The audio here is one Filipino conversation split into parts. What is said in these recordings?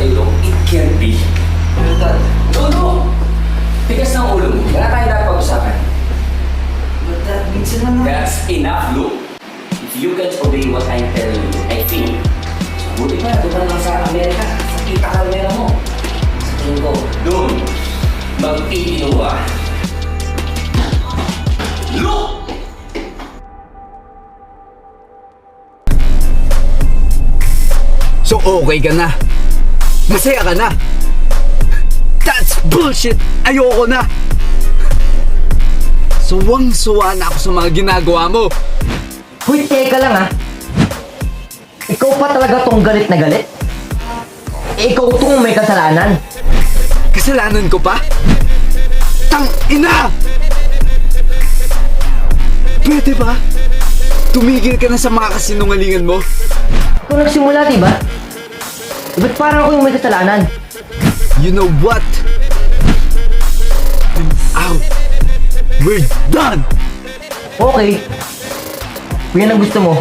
sa'yo, it can't be. No! Tigas ng ulo mo. Kaya tayo dapat pag-usapan. But Dad, minsan naman. That's enough, Luke. If you can obey what I'm telling you, I think, buti pa, doon lang sa Amerika. Sa kita kalmera mo. Sa tingin ko, doon, magpipino ka. Luke! So okay ka na? Masaya ka na? That's bullshit! Ayoko na! Suwang-suwa na ako sa mga ginagawa mo! Hoy, teka lang ha. Ikaw pa talaga tong galit na galit? Ikaw tong may kasalanan. Kasalanan ko pa? Tang ina! Pwede ba? Tumigil ka na sa mga kasinungalingan mo? Ikaw nagsimula, diba? Ba't parang ako yung may kasalanan? You know what? I'm out! We're done! Okay. Kung yan ang gusto mo.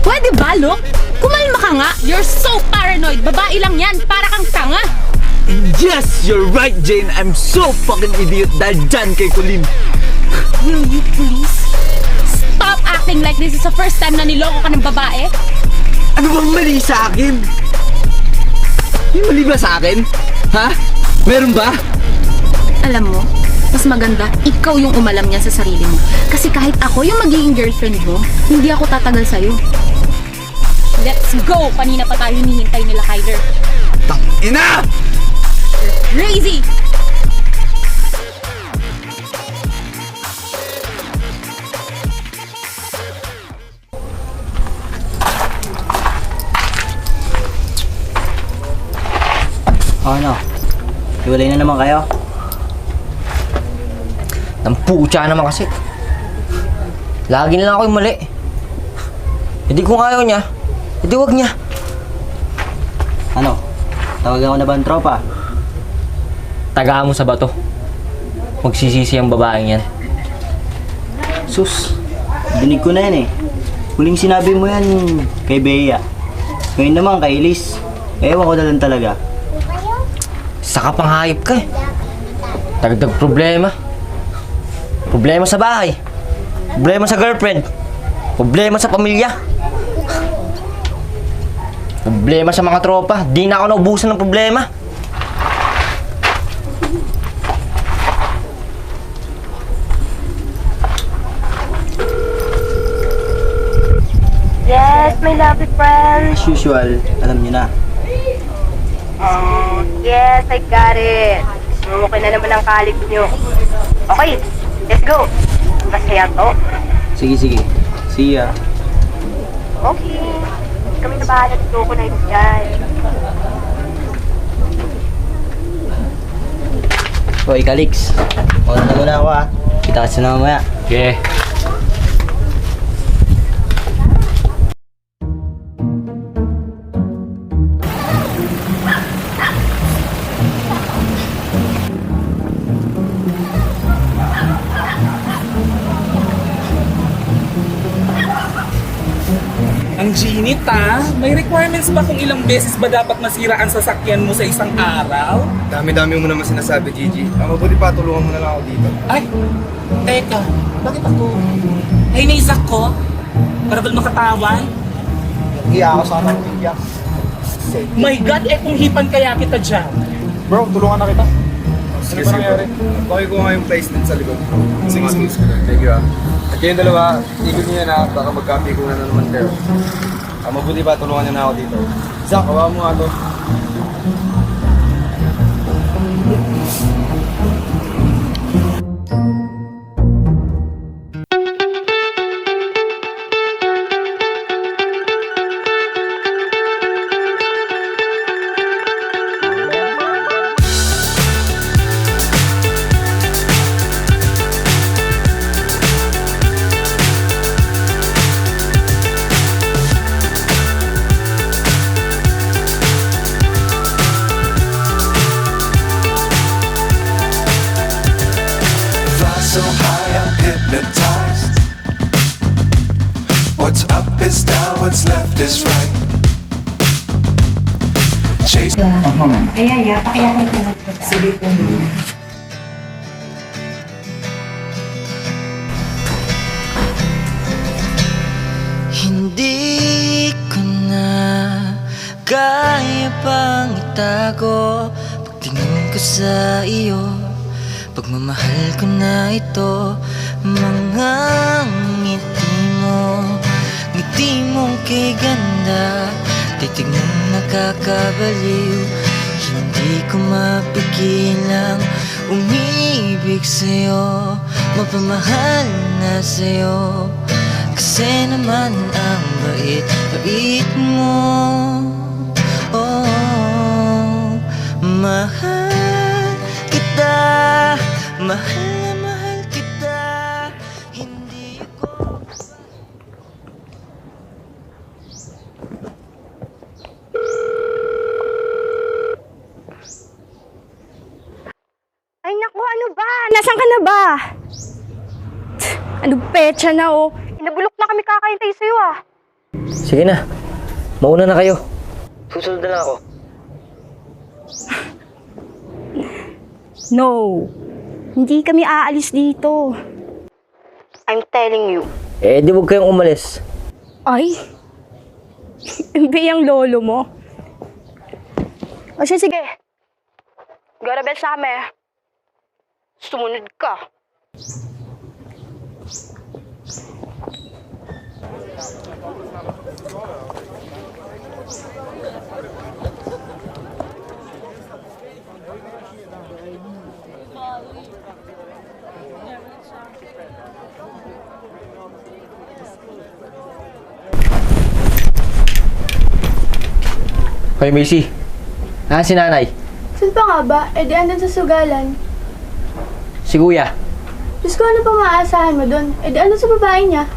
Pwede ba, Luke? Kumalma ka nga. You're so paranoid. Babae lang yan. Para kang tanga. Yes, you're right, Jane. I'm so fucking idiot dahil dyan kay Colleen. Will you please stop acting like this is the first time na niloko ka ng babae? Ano bang mali sa akin? May mali ba sa akin? Ha? Meron ba? Alam mo, mas maganda ikaw yung umalam niya sa sarili mo. Kasi kahit ako yung magiging girlfriend mo, hindi ako tatagal sa'yo. Let's go! Kanina pa tayo hinihintay nila, Kyler. Tang ina! Crazy! Ano? Hiwalay na naman kayo? Namputya naman kasi. Lagi na lang ako yung mali. Hindi kung ayaw niya, hindi wag niya. Ano? Tawagan ko na ba ang tropa? Tagaan mo sa bato. Magsisisi ang babaeng yan. Sus, dinig ko na yan eh. Huling sinabi mo yan kay Bea. Ngayon naman kay Elise. Ewan ko na lang talaga. Saka pang hayop ka eh. Dagdag problema. Problema sa bahay. Problema sa girlfriend. Problema sa pamilya. Problema sa mga tropa. Di na ako naubusan ng problema. Yes, my lovely friend. As usual, alam niyo na. Oh, yes, I got it. Sumukay na naman ang kalig nyo. Okay, let's go. Masaya to. Sige. See ya. Okay. Kami na bahala dito ko na ito dyan. Hoy, Calix. Wala na muna ako ah. Kita kasi na mamaya. Okay. Ang ginit ah. May requirements ba kung ilang beses ba dapat masira ang sasakyan mo sa isang araw? Dami-dami mo naman sinasabi, Gigi. Mabuti pa, tulungan mo na lang ako dito. Ay, teka. Bakit ako? Ay, naisak ko? Para doon makatawan? Hiya ako sa kanang iyak. My God, kung hipan kaya kita dyan. Bro, tulungan na kita. Sige, sige. Bakit ko nga yung place din sa likod? Sige. Thank you ah. At kayong dalawa, tigil niyo na, baka magkapi ko na naman kayo. Mabuti pa, tulungan niyo na ako dito. Zach, kawawa mo nga to. So high, I'm hypnotized. What's up is down, what's left is right. Chase. Hindi ko na kaya pang itago pagtingin ko sa iyo. Pagmamahal ko na ito, mga ngiti mong kay ganda, titig mong nakakabaliw. Hindi ko mapigilang umibig sa'yo, mapamahal na sa'yo. Kasi naman ang bait mo. Oh, mahal kita, mahal na mahal kita. Hindi ko Ay naku, ano ba? Nasaan ka na ba? Ano petsa na oh. Inabulok na kami kakahintay sa'yo ah. Sige na. Mauna na kayo. Susunod na lang ako. No. Hindi kami aalis dito. I'm telling you. Eh, di huwag kayong umalis. Ay. Hindi yung lolo mo. O siya, sige. Garabel sa kami. Sumunod ka. Hoy, Macy. Si nanay? Saan pa nga ba? Eh di andun sa sugalan. Si kuya? Diyos ko, ano pa maaasahan mo dun? Eh di andun sa babae niya.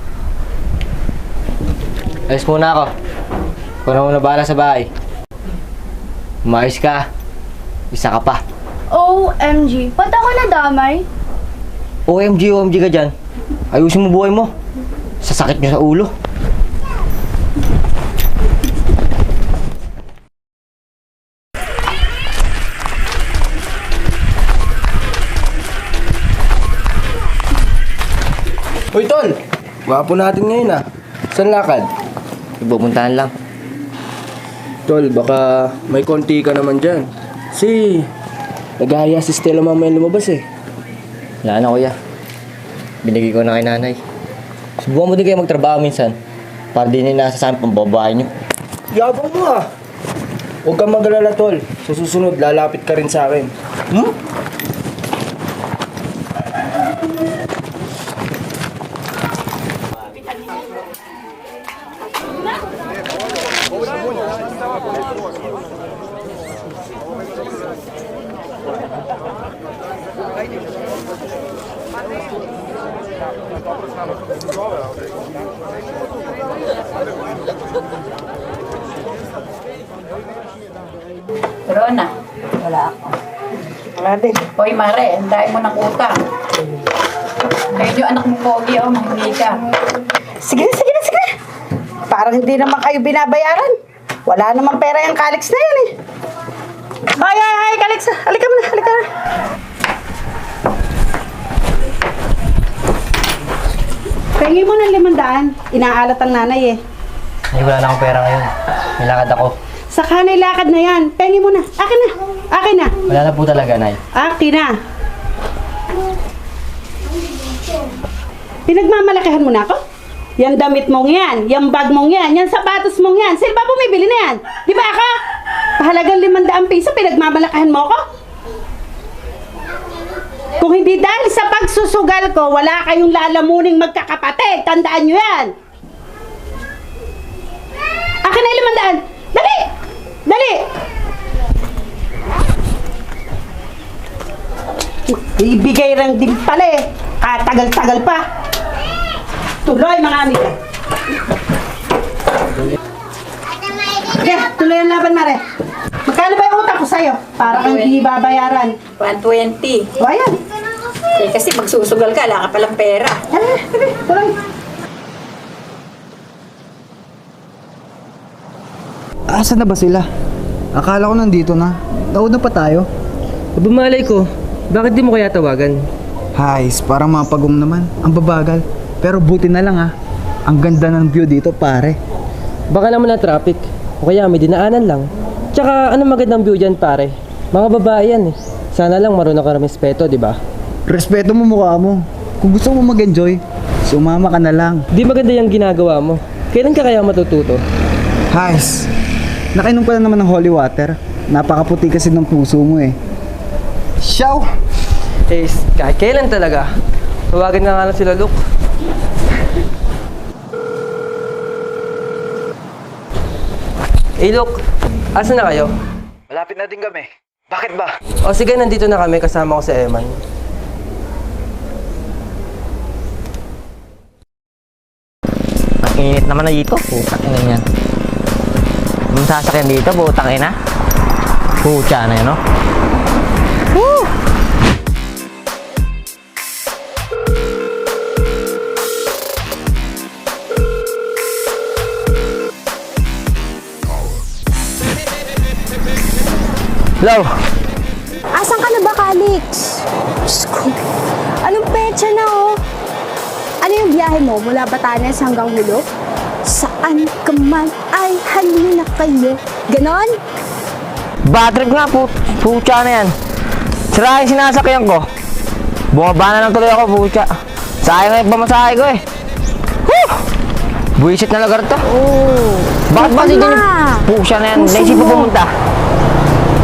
Alis muna ako. Ikaw na muna bahala sa bahay. Umayos ka. Isa ka pa. OMG. Ba't ako nadamay? OMG ka dyan. Ayusin mo buhay mo. Sasakit niyo sa ulo. Hoy, Tol! Gwapo natin ngayon ah. Saan lakad? Ibupuntahan lang. Tol, baka may konti ka naman dyan. Si nag-aaya si Stella mamaya lumabas eh. Wala na kuya. Binigay ko na kay nanay. Subukan mo din kayo magtrabaho minsan. Para din nila sa saan pambabae nyo. Yabang mo ah. Huwag kang mag-alala, Tol. Sa susunod, lalapit ka rin sa akin. Hmm? Rona, wala ako. Wala din. Hoy, Mare, andahin mo ng utang. Ayun yung anak mo pogi, oh, mahingi ka. Sige na. Parang hindi naman kayo binabayaran. Wala naman pera yung Calix na yan eh. Ay, Calix. Halika mo na. Pengi mo ng 500. Inaalat ang nanay eh. Ay, wala na akong pera ngayon. May lakad ako. Sa kanay lakad na yan. Pengi mo na. Akin na. Wala na po talaga, Nay. Akin na. Pinagmamalakihan mo na ako? Yan damit mong yan, yan bag mong yan, yan sapatos mong yan. Sino ba bumibili na yan? Di ba ako? Pahalagang 500 piso, pinagmamalakahan mo ko? Kung hindi dahil sa pagsusugal ko, wala kayong lalamuning magkakapatid. Tandaan nyo yan. Akin na 500. Dali! Ibigay lang din pala eh. Katagal-tagal pa. Tuloy mga amiga. Okay, tuloy ang laban, Mare. Magkano ba yung utang ko sa'yo? Para kang hindi babayaran. 120. O, ayan. Eh, kasi magsusugal ka, wala ka palang pera. Tuloy. asa na ba sila? Akala ko nandito na. Nauna pa tayo. Bumalay ko, bakit di mo kaya tawagan? Hays, parang mapagong naman. Ang babagal. Pero buti na lang Ang ganda ng view dito, pare. Baka naman na traffic, o kaya may dinaanan lang. Tsaka ano magandang view dyan pare? Mga babae yan eh. Sana lang marunong ka respeto, di ba? Respeto mo mukha mo. Kung gusto mo mag-enjoy, sumama ka na lang. Di maganda yung ginagawa mo. Kailan ka kaya matututo? Hays, nakainom ka na naman ng holy water. Napakaputi kasi ng puso mo eh. Siyaw! Eh, kahit kailan talaga. Tawagan nga lang sila Luke. Eh Luke, asa na kayo? Malapit na din kami. Bakit ba? O sige, nandito na kami, kasama ko si Eman. Ang init naman na dito. Putang ina yan. Yung sasakyan dito, putang ina. Pucha na yun, no? Woo! Hello? Asan ka na ba, Calix? Diyos ko. Anong petsa na, oh? Ano yung biyahe mo mula Batanes hanggang Hulog? Saan ka man ay halina kayo. Ganon? Bad trip nga, pucha na yan. Sira yung sinasakyan ko. Bumaba na lang tuloy ako, pucha. Sayang na yung pamasahe ko eh. Woo! Buisit na lugar to. Oo. Bakit ba dito yung pucha na yan? Naisip mo pumunta?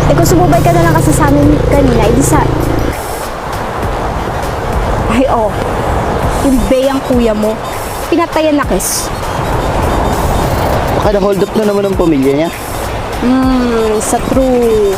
Eh kung sumubay ka na lang kasi sa amin kanina, edi sa... Ay, oh. Yung bayang kuya mo, pinatayan na kes. Baka na-hold up na naman ang pamilya niya. Sa true.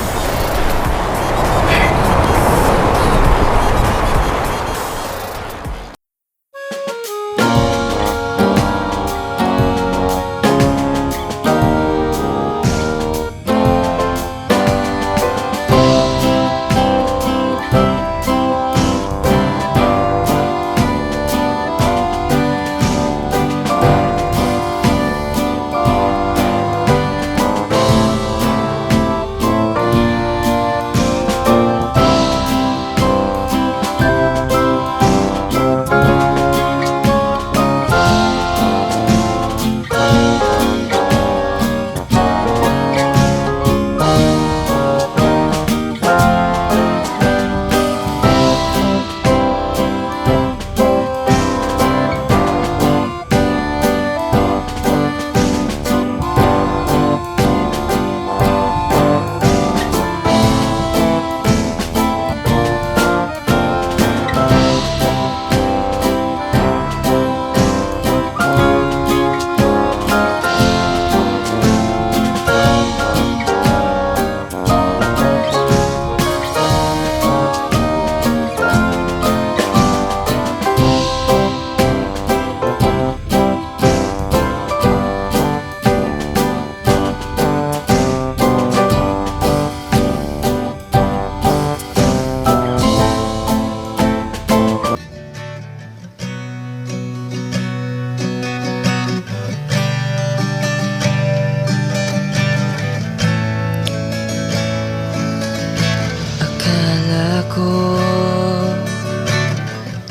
ko,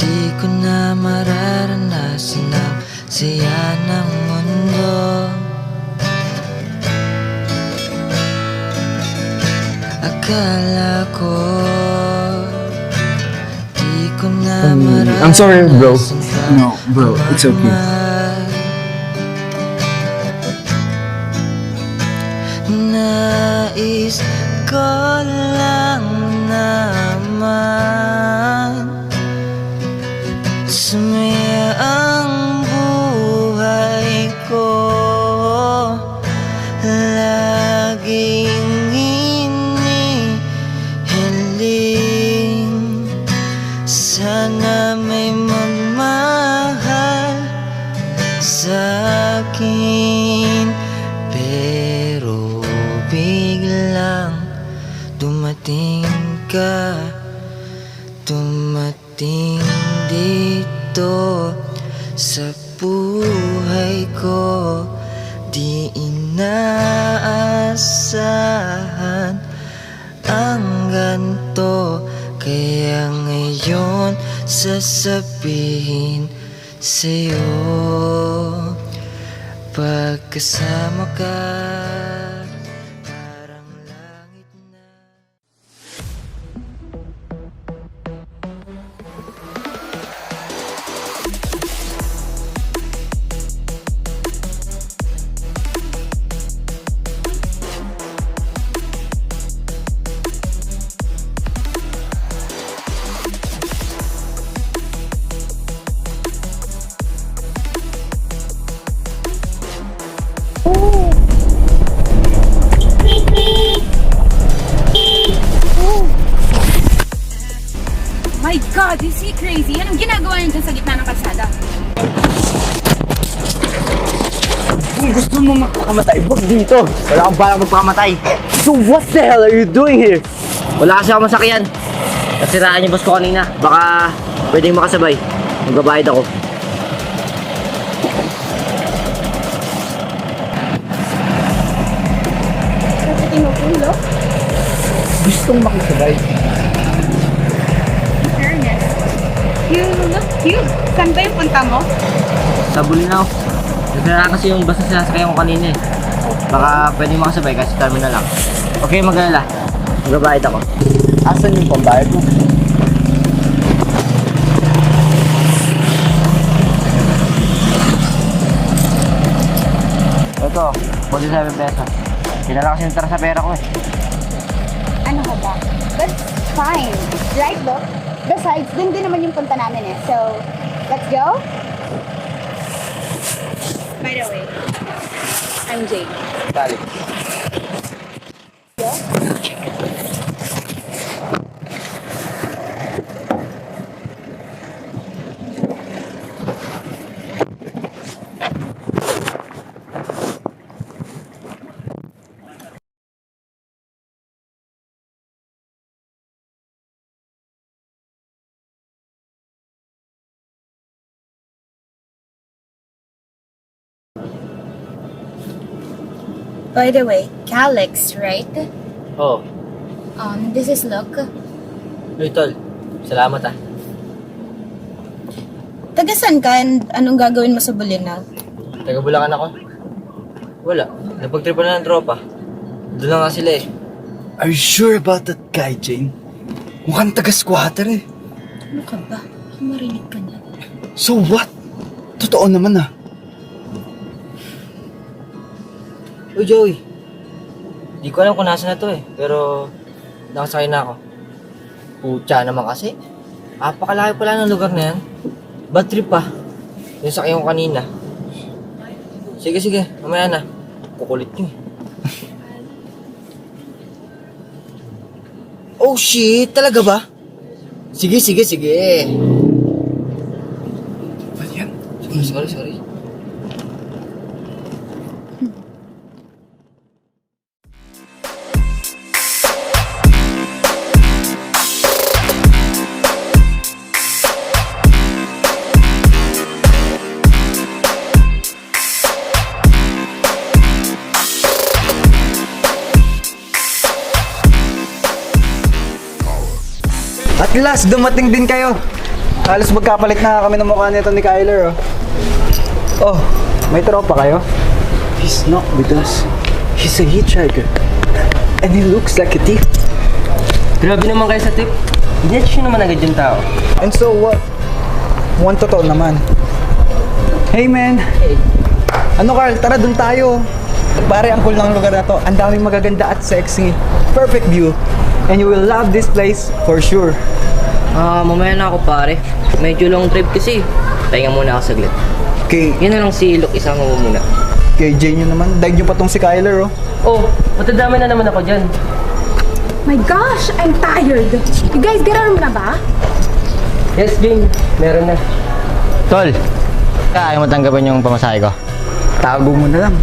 di ko na mararanasan ang saya ng mundo. Akala ko, di ko na mararanasan. I'm sorry, bro. No, bro, it's okay. Nais ko lang naman sumaya ang buhay ko, laging hinihiling sana may magmahal sa akin, pero biglang dumating ka, dumating dito sa buhay ko, di inaasahan ang ganito. Kaya ngayon sasabihin sa'yo, pagkasama ka, parang langit na. My God, is he crazy? Anong ginagawa niya dyan sa gitna ng kalsada? Kung gusto mo magpakamatay, wag dito. Wala akong balak magpakamatay. So what the hell are you doing here? Wala kasi ako masakyan. Nasiraan yung boss ko kanina. Baka pwedeng makasabay. Magbabayad ako. Gustong makisabay. Fairness. You look cute. Saan ba yung punta mo? Sa Bulinaw. Nasiraan kasi yung bus na sinasakyan ko kanina eh. Baka pwedeng makasabay kasi terminal lang. Okay, mag-alala. Magbabayad ako. Asan yung pambayad mo? Ito, 47 pesos. Kinala kasi yung tara sa pera ko eh. Ano ka ba? That's fine. Right, look? Besides, dun din naman yung punta namin eh. So, let's go? By the way, I'm Jade. Balik. By the way, Calix, right? Oh, This is Luke. Uy tol. Salamat ah. Tagasan ka and anong gagawin mo sa Bulinaw? Taga Bulacan ako. Wala. Napagtripan na ng tropa. Doon na nga sila eh. Are you sure about that guy, Jane? Mukhang taga-squatter eh. Ano ka ba? Baka marinig ka niya. So what? Totoo naman ah. Uy Joey. Di ko alam kung nasa na to eh. Pero nakasakay na ako. Pucha naman kasi. Apakalaki pala ng lugar na yan. Bad trip pa. Yung sakay ko kanina. Sige, mamaya na. Kukulit nyo eh. Oh shit, talaga ba? Sige. Ba't yan? Sorry. At last, dumating din kayo. Halos magkapalit na kami ng mukha nito ni Kyler, oh. Oh, may tropa kayo? He's not with us. He's a hitchhiker. And he looks like a thief. Grabe naman kayo sa tip. Hindi siya naman agad yung tao. And so what? One totoo naman. Hey, man. Hey. Ano, Carl? Tara, dun tayo. Pare, ang cool ng lugar na to. Ang daming magaganda at sexy. Perfect view. And you will love this place for sure. Mamaya na ako pare. Medyo long trip kasi. Pahinga muna ako saglit. Okay, Yan na lang si Luke, isama mo muna. kay Jane yun naman. Dahil nyo pa tong si Kyler, oh. Oh, matadami na naman ako dyan. My gosh, I'm tired. You guys, get armed na ba? Yes, Jane. Meron na. Tol, kaya mo tanggapin yung pamasahe ko? Tago mo na lang.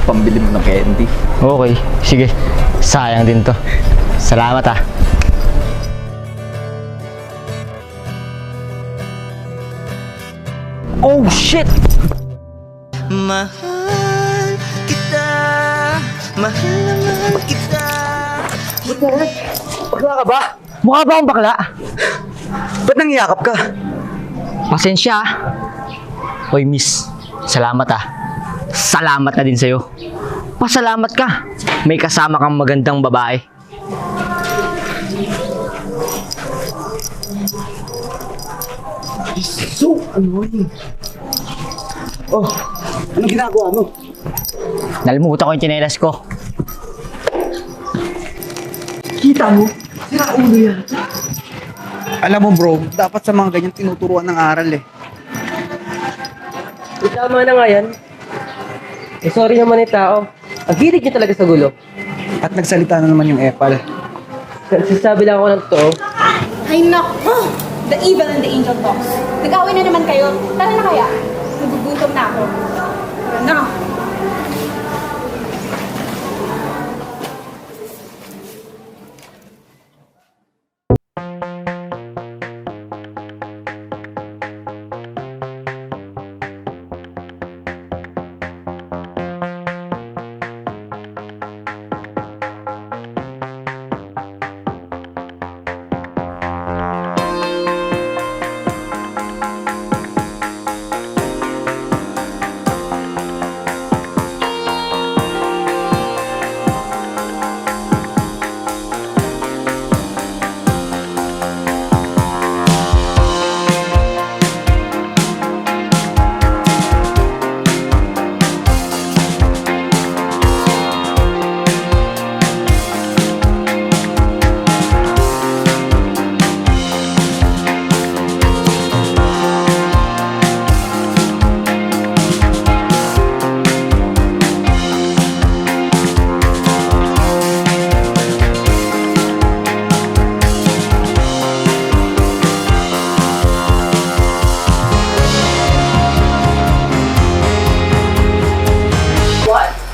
Pambili mo ng candy. Okay, sige. Sayang din to. Salamat ah. Oh, shit! Mahal kita Mahal naman kita. Bakla ka ba? Mukha ba akong bakla? Ba't nangyayakap ka? Pasensya ah. Hoy miss, salamat ah. Salamat na din sa'yo. Pasalamat ka. May kasama kang magandang babae. So annoying. Oh, anong ginagawa mo? Nalimutan ko yung tsinelas ko. Kita mo? Sira ulo yan. Alam mo bro, dapat sa mga ganyan tinuturuan ng aral eh. Tama na nga yan. Eh, sorry naman yung tao. Ang hilig niya talaga sa gulo. At nagsalita na naman yung epal. Sasabi lang ako ng totoo. Ay nako! The evil and the angel talks. Nag-away na naman kayo. Tara na kaya. Nagugutom na ako. Tara na.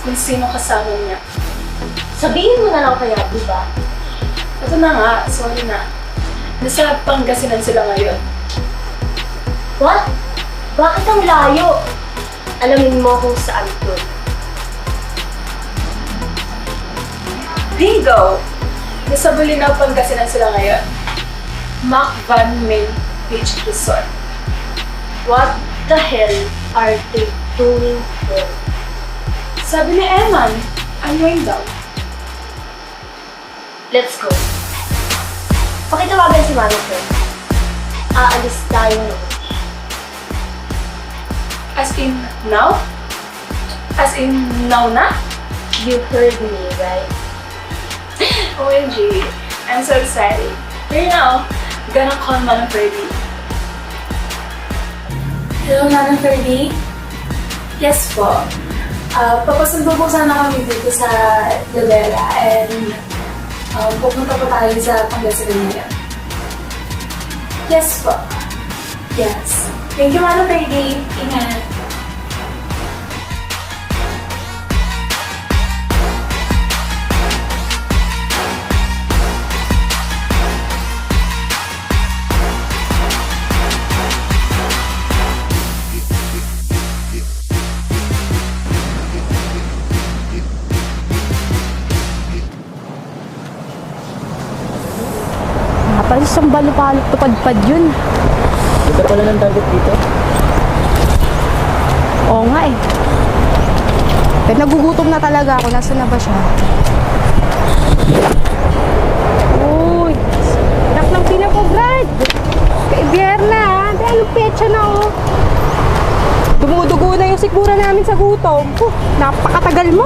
Kung sino kasama niya. Sabihin mo na lang kaya, di ba? Ito na nga, sorry na. Nasa Pangasinan sila ngayon. What? Bakit ang layo? Alamin mo kung saan to. Bingo! Nasa Bulinaw, Pangasinan sila ngayon. Mac Van Main Beach Resort. What the hell are they doing there? Sabi ni Eman, annoying daw. Let's go. Pakitawagan si manager. Aalis tayo ngayon. As in, now? As in, now na? You heard me, right? OMG, I'm so excited. Here now, gonna call Manang Ferdy. Hello, Manang Ferdy? Yes po. Papasundo po sana kami dito sa Davela and pupunta po tayo sa Pangasinan ngayon. Yes po. Yes. Thank you, Manang Ferdy. Ingat. Parang isang balupalot tupadpad yun. Ito pala ng target dito. Oo nga eh. Pero nagugutom na talaga ako. Nasaan na ba siya? Uy! Anak ng pinako, Brad! Kaibier na ha. Dahil anong petsa na oh. Dumudugo na yung sikmura namin sa gutom. Napakatagal mo.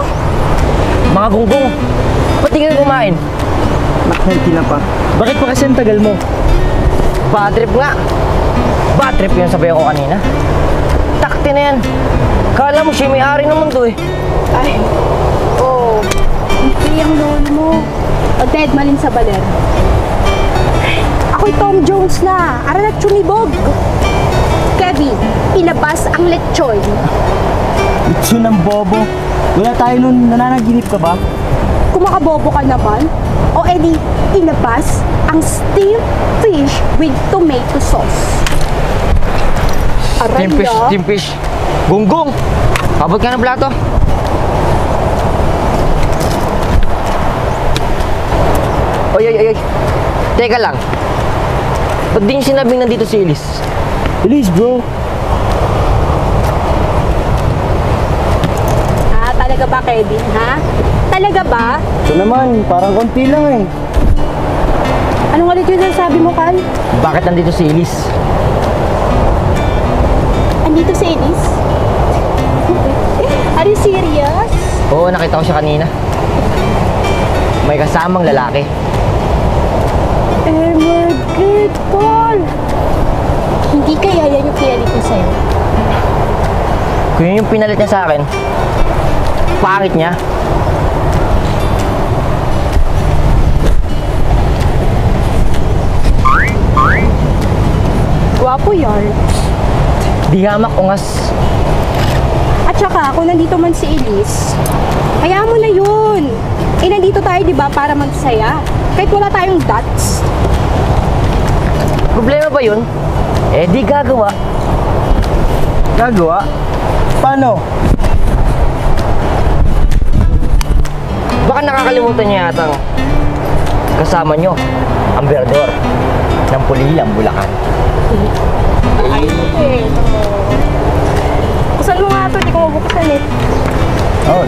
Mga gunggong, ba't di ka kumain? Nakahenti na pa. Bakit pa kasi ang tagal mo? Bad trip nga. Bad trip yun sabi ko kanina. Takti na yan. Kala mo siya may-ari ng mundo eh. Ay, oo. Hindi ang lolo mo. O dead malin sa baler. Ako'y Tom Jones na. Ara na tsumibog. Kevin, ilabas ang lechon. Lechon ng bobo. Wala tayo nun, nananaginip ka ba? Kung makabobo ka naman, o edi, ilabas ang steamed fish with tomato sauce. Aray na. Team fish. Gunggong, abot ka ng plato. Oy. Teka lang. Ba't di niyo sinabing nandito si Elise? Elise, bro. Talaga ba, Kevin, ha? Talaga ba? Ito naman, parang konti lang eh. Anong ulit yung sabi mo, Kal? Bakit nandito si Elise? Andito si Elise? Are you serious? Oo, nakita ko siya kanina. May kasamang lalaki. Oh my God, Paul! Hindi kaya yan yung pinalit niya sa'yo? Kung yun yung pinalit niya sa akin, pangit niya. Gwapo yan. Di hamak ungas. At saka, kung nandito man si Elise, hayaan mo na yun. Eh, nandito tayo, di ba, para magsaya. Kahit wala tayong dots. Problema ba yun? Eh di gagawa. Gagawa? Paano? Baka nakakalimutan niya yatang kasama nyo ang berdor ng Pulilang, Bulacan. Buksan mo nga ito, di ko mabuksan eh. Oo.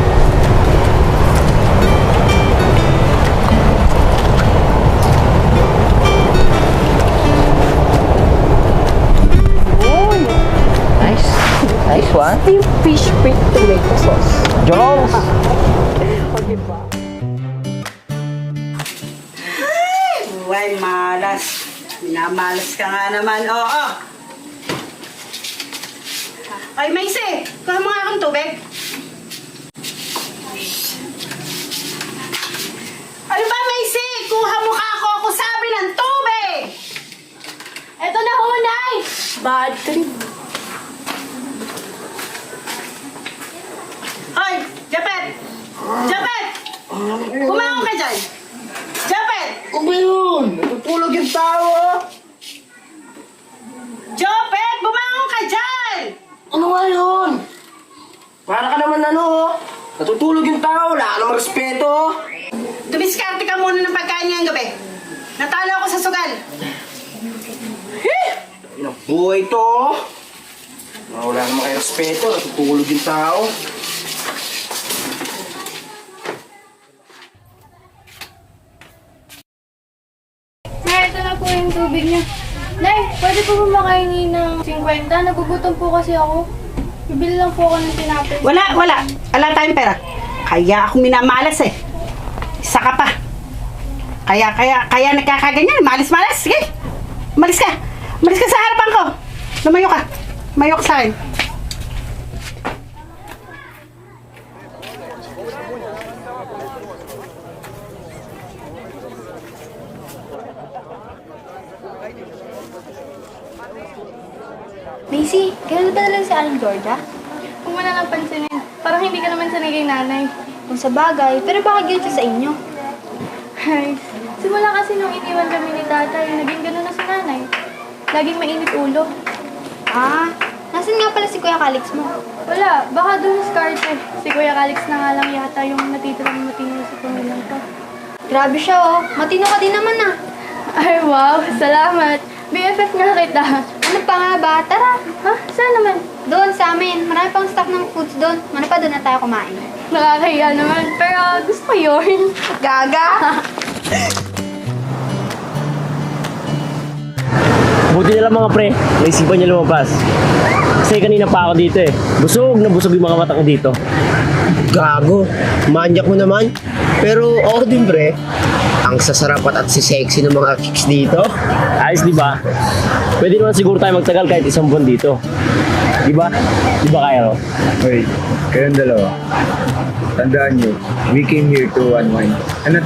Yun. Nice one. Ito yung fish with tomato sauce. Jones! O, diba? Uy, malas. Minamalas ka nga naman, oo. Ay, Maisy, kuha mo nga akong tubig. Ano ba, Maisy? Kuha mo ka ako sabi ng tubig! Eto na ho, Nay! Bad trip. Hoy, Japet! Japet! Kumaon ka dyan! Japet! Ano ba yun? Natutulog yung tao. Japet! Bumangon ka dyan! Ano nga yun? Para ka naman natutulog yung tao. Wala ka namang respeto. Dumiskarte ka muna ng pagkain ngayong gabi. Natalo ako sa sugal. Inang buhay to. Wala naman kayo respeto. Natutulog yung tao. Nay, ito na po yung tubig niyo. Nay, pwede po ba makahingi ng 50? Nagugutom po kasi ako. Bibili lang po ako ng tinapay. Wala. Wala tayong pera. Kaya ako minamalas eh. Isa ka pa. Kaya nagkakaganyan. Malis. Sige. Malis ka. Malis ka sa harapan ko. Lumayo ka. Lumayo ka sa akin. Macy, kailan ba talaga si Aling Georgia? Kung wala lang pansinin, parang hindi ka naman sanay kay nanay. Kung sa bagay, pero bakit ganito sa inyo? Ay, simula kasi nung iniwan kami ni tatay, naging gano'n na si nanay. Laging mainit ulo. Ah, nasan nga pala si Kuya Calix mo? Wala, baka doon sa Carter. Si Kuya Calix na nga lang yata yung natitirang matino sa pamilyang ko. Grabe siya oh. Matino ka din naman ah. Ay, wow, salamat. BFF nga kita. Ano pa nga ba? Tara. Ha? Saan naman? Doon sa amin. Marami pang stock ng foods doon. Ano pa doon na tayo kumain? Nakakahiya naman, pero gusto ko yun. Gaga! Buti na lang mga pre, naisipan niya lumabas. Kasi kanina pa ako dito eh. Busog na busog yung mga mata ko dito. Gago, manyak mo naman. Pero ako din pre, ang sasarapat at si sexy ng mga chicks dito. Ayos di ba? Pwede naman siguro tayo magtagal kahit isang buwan dito. Di ba? Di ba Cairo? Wait, kayong dalawa. Tandaan nyo, we came here to unwind. Ano?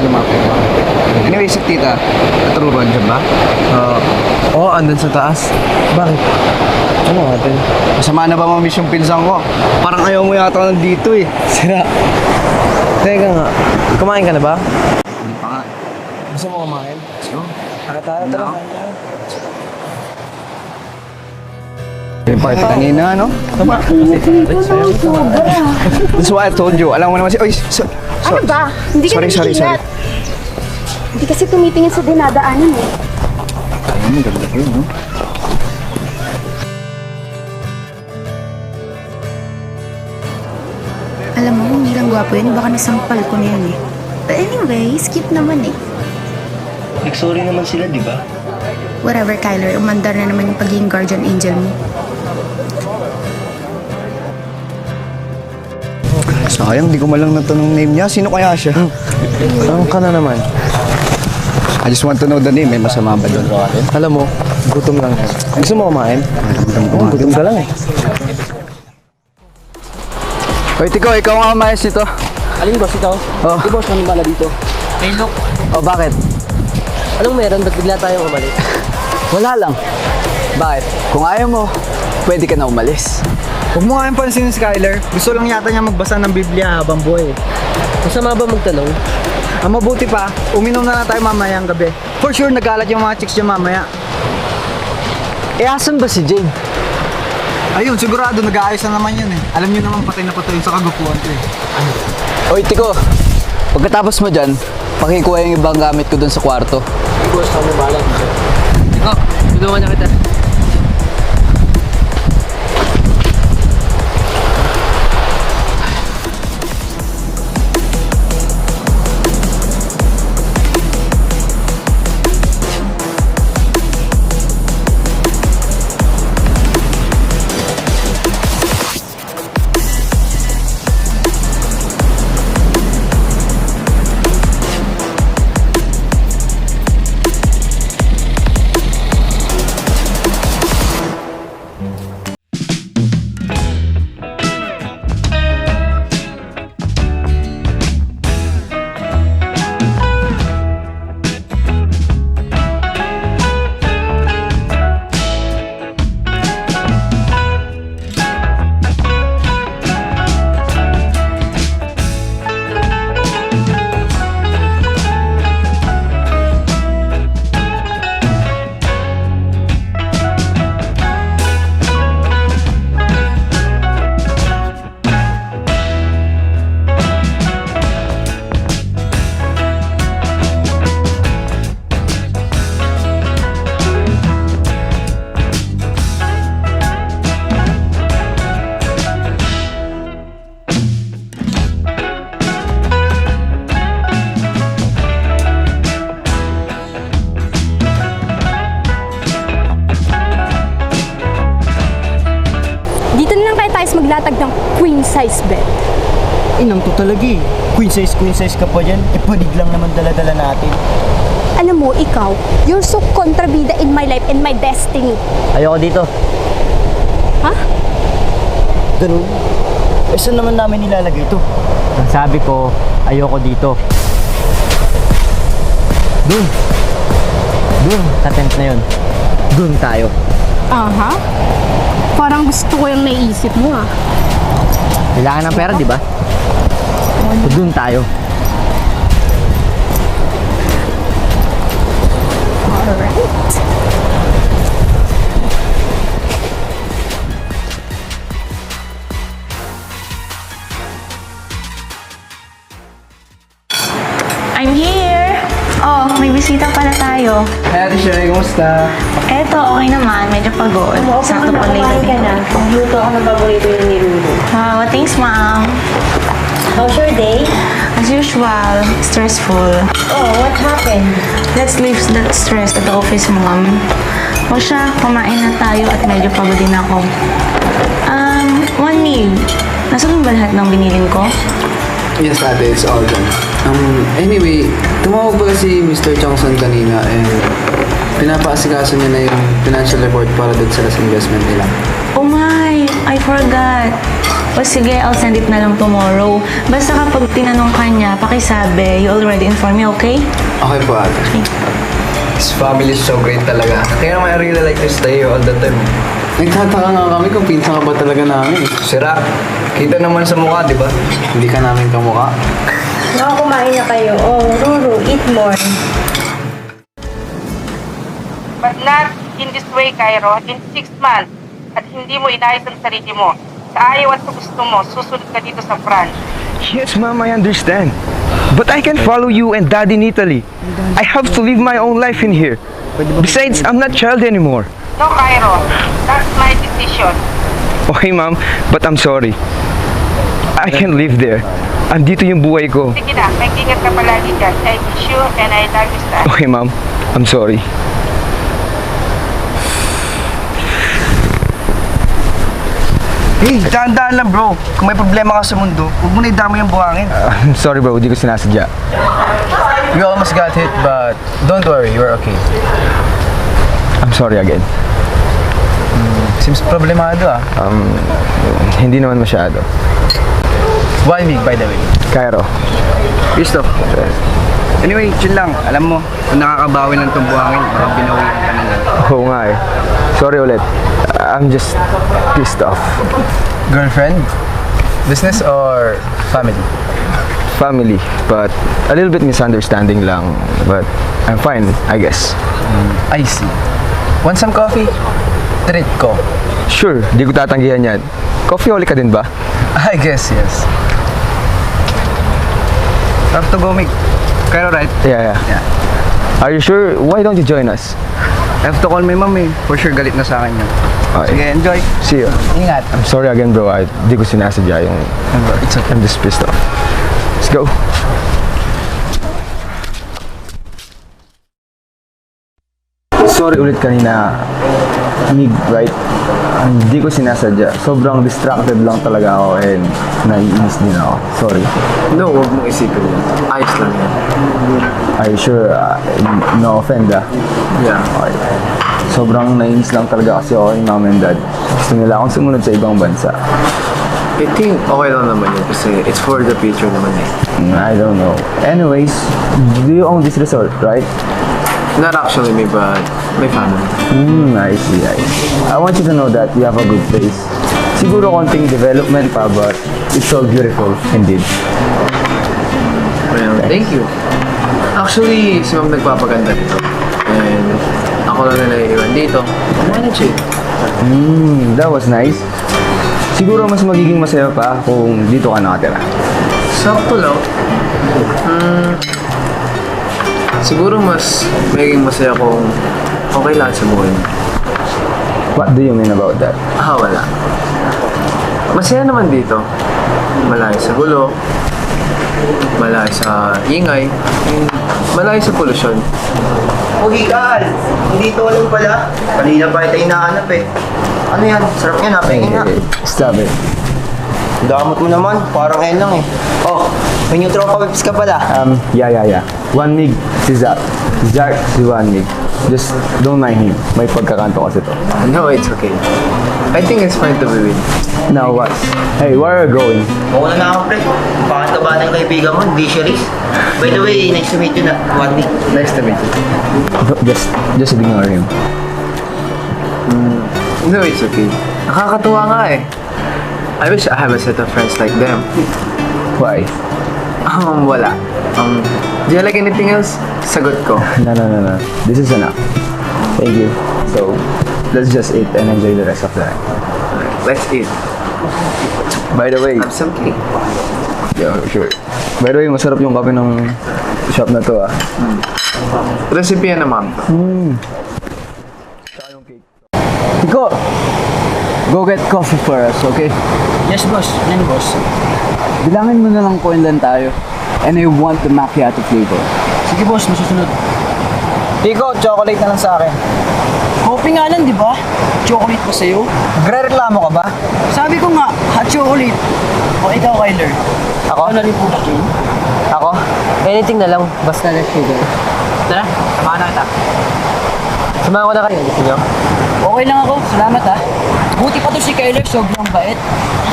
lumapit pa. Anyway, si tita, naturuan dyan ba? Oo, andun sa taas. Bakit? Ano natin? Masama na ba mamiss yung pinsan ko? Parang ayaw mo yata nandito eh. Sira. Teka nga, kumain ka na ba? Hindi pa nga. Gusto mo kumain? Gusto. Tara. Yung part kanina, no? That's why I told you. Alam mo naman si... Oy, Ano ba? Hindi ka sorry. Hindi kasi tumitingin sa dinadaanan eh. Ayun, maganda ko yun, no? Alam mo, hindi lang gwapo yun. Baka nasampal ko na yun eh. But anyway, skip naman eh. Nag-sorry naman sila, di ba? Whatever, Kyler. Umandar na naman yung pagiging guardian angel mo. Sayang, di ko malang natanong name niya. Sino kaya siya? Ang ka na naman. I just want to know the name. May masama ba doon? Alam mo, gutom lang yan. Gusto mo kumain? Gutom ka lang eh. Hoy, Tiko, ikaw nga umayos ito. Alin boss ikaw? Oh. Si boss, anong bala dito? Hey, look. Oh, bakit? Anong meron? Ba't bigla tayong umalis? Wala lang. Bakit? Kung ayaw mo, pwede ka na umalis. Huwag mo nga yung pansinin si Skyler. Gusto lang yata niya magbasa ng Biblia habang buhay. Masama ba magtanong? Ang mabuti pa, uminom na lang tayo mamayang gabi. For sure, nagalat yung mga chicks niya mamaya. Eh, asan ba si Jane? Ayun, sigurado nag-aayos na naman yun eh. Alam niyo naman patay na patay sa kagupuan ko eh. Oy, Tiko. Pagkatapos mo dyan, pakikuha yung ibang gamit ko dun sa kwarto. Boss, kami bala dito. Ikaw, tulungan na kita. Dito na lang tayo maglatag ng queen size bed. Inang to talaga eh. Queen size ka pa dyan. Eh, panig lang naman dala-dala natin. Alam mo, ikaw, you're so kontrabida in my life and my destiny. Ayoko dito. Ha? Ganun? Eh, saan naman namin nilalagay ito? Ang sabi ko, ayoko dito. Dun, sa tent na yun. Dun tayo. Aha. Parang gusto ko yung naisip mo ah. Kailangan ng pera, di ba? Dun tayo. Alright. I'm here! Oh, may bisita pala tayo. Hi, Ate Sherry, kumusta? Eto, okay naman. Medyo pagod. Sakto pa late. ka na. Pagluto ako ng paborito yung niluto. Wow, thanks, ma'am. How's your day? As usual, stressful. Oh, what happened? Let's leave that stress at the office, ma'am. O siya, kumain na tayo at medyo pagod din ako. One meal. Nasaan ba lahat ng binilin ko? Yes, ate, it's all done. Anyway, tumawag pala si Mr. Chongson kanina and pinapaasikaso niya na yung financial report para dun sa investment nila. Oh my, I forgot. O sige, I'll send it na lang tomorrow. Basta kapag tinanong ka niya, pakisabi, you already inform me, okay? Okay po, ate. His family is so great talaga. Kaya naman I really like to stay all the time. Nagtataka nga kami kung pinsan ka ba talaga namin. Sira, kita naman sa mukha, di ba? Hindi ka namin kamukha. Kumain na kayo. Oh, Ruru, eat more. But not in this way, Cairo. In 6 months, at hindi mo inayos ang sarili mo. Sa ayaw at sa gusto mo, susunod ka dito sa France. Yes, Mom, I understand. But I can follow you and Dad in Italy. I have to live my own life in here. Besides, I'm not child anymore. No, Cairo. That's my decision. Okay, Mom, but I'm sorry. I can't live there. Andito yung buhay ko. Sige na, mag-ingat ka palagi dyan. I miss you and I love you, son. Okay, Mom, I'm sorry. Hey, daan-daan lang bro. Kung may problema ka sa mundo, huwag mo na idama yung buhangin. I'm sorry, bro. Di ko sinasadya. We almost got hit, but don't worry, you're okay. I'm sorry again. Seems problemado ah. Hindi naman masyado. 1 week, by the way. Cairo. Gusto. Anyway, chill lang. Alam mo, kung nakakabawi ng itong buhangin, baka binawian ka na lang. Oo nga eh. Sorry ulit. I'm just pissed off. Girlfriend? Business or family? Family, but a little bit misunderstanding lang. But I'm fine, I guess. I see. Want some coffee? Treat ko. Sure, di ko tatanggihan yan. Coffee holic ka din ba? I guess, yes. Have to go, Mig. Cairo, right? Yeah. Are you sure? Why don't you join us? I have to call my mom eh. For sure, galit na sa akin yun. Okay. Sige, enjoy. See you. Ingat. I'm sorry again, bro. Di ko sinasadya yung... It's okay. I'm just pissed off. Let's go. Sorry ulit kanina, Mig, right? Hindi ko sinasadya. Sobrang distracted lang talaga ako and naiinis din ako. Sorry. No, huwag mong isipin yun. Ayos lang yan. Are you sure? No offend ah. Yeah. Okay. Sobrang naiinis lang talaga kasi ako yung mom and dad. Gusto nila akong sumunod sa ibang bansa. I think okay lang naman yun kasi it's for the future naman eh. I don't know. Anyways, do you own this resort, right? Not actually me, but my family. I see. I want you to know that you have a good place. Siguro konting development pa, but it's so beautiful indeed. Well, thank you. Actually, si Ma'am nagpapaganda dito. And ako lang na naiiwan dito. Manage it. That was nice. Siguro mas magiging masaya pa kung dito ka nakatira. Sakto lang. Siguro mas magiging masaya kung okay lang sa buhay mo. What do you mean about that? Wala. Masaya naman dito. Malayo sa gulo, malayo sa ingay, malayo sa polusyon. Uy, Kal! Hindi ito alam pala. Kanina pa ito hinahanap eh. Ano yan? Sarap yan, napahingin nga. Stop it. Damot mo naman, parang ngayon lang eh. Oh, may new tropa pipis ka pala. Yeah. 1 mig si Zach. Zach si 1 mig. Just don't mind him. May pagkakanto kasi to. No, it's okay. I think it's fine to be with. Now what? Hey, where are you going? Mauna na ako, pre. Bakit ka ba ng kaibigan mo? Disheries? By the way, nice to meet you na. 1 mig. Nice to meet you. Just ignore him. No, it's okay. Nakakatuwa nga eh. I wish I have a set of friends like them. Why? Wala. Do you like anything else? Sagot ko. No. This is enough. Thank you. So, let's just eat and enjoy the rest of the night. Let's eat. By the way, Have some cake. yeah, sure. By the way, masarap yung kape ng shop na to ah. Recipe yan naman. Tiko, go get coffee for us, okay? Yes, boss. Yan, boss. Bilangin mo na lang kung ilan tayo. And I want the macchiato flavor. Sige, boss. Masusunod. Tiko, chocolate na lang sa akin. Coffee nga lang, di ba? Chocolate pa sa'yo. Nagre-reklamo ka ba? Sabi ko nga, hot chocolate. O ikaw, Kyler. Ako? Ano rin po ba, Jane? Ako? Anything na lang, basta na sugar. Tara, samahan na kita. Samahan ko na kayo, gusto nyo? Okay lang ako. Salamat, ha. Buti pa to si Kyler, sobrang bait.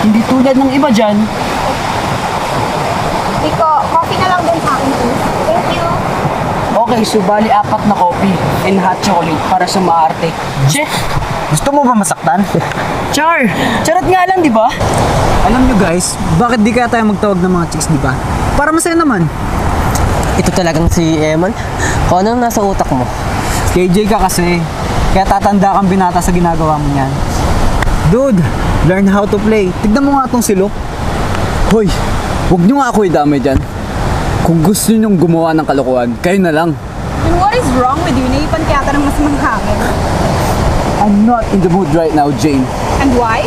Hindi tulad ng iba dyan. Rico, coffee na lang din sa akin, please. Thank you. Okay, so bali 4 na coffee and hot chocolate para sa maarte. Che, Gusto mo ba masaktan? Char! Charot nga lang, di ba? Alam nyo guys, bakit di kaya tayo magtawag ng mga chicks, di ba? Para masaya naman. Ito talagang si Eman. Kung anong nasa utak mo? KJ ka kasi. Kaya tatanda kang binata sa ginagawa mo niyan. Dude, learn how to play. Tignan mo nga tong si Luke. Hoy, huwag nyo nga ako idamay dyan. Kung gusto nyong gumawa ng kalokohan, kayo na lang. And what is wrong with you? Naipan kaya ng mas manghangin. I'm not in the mood right now, Jane. And why?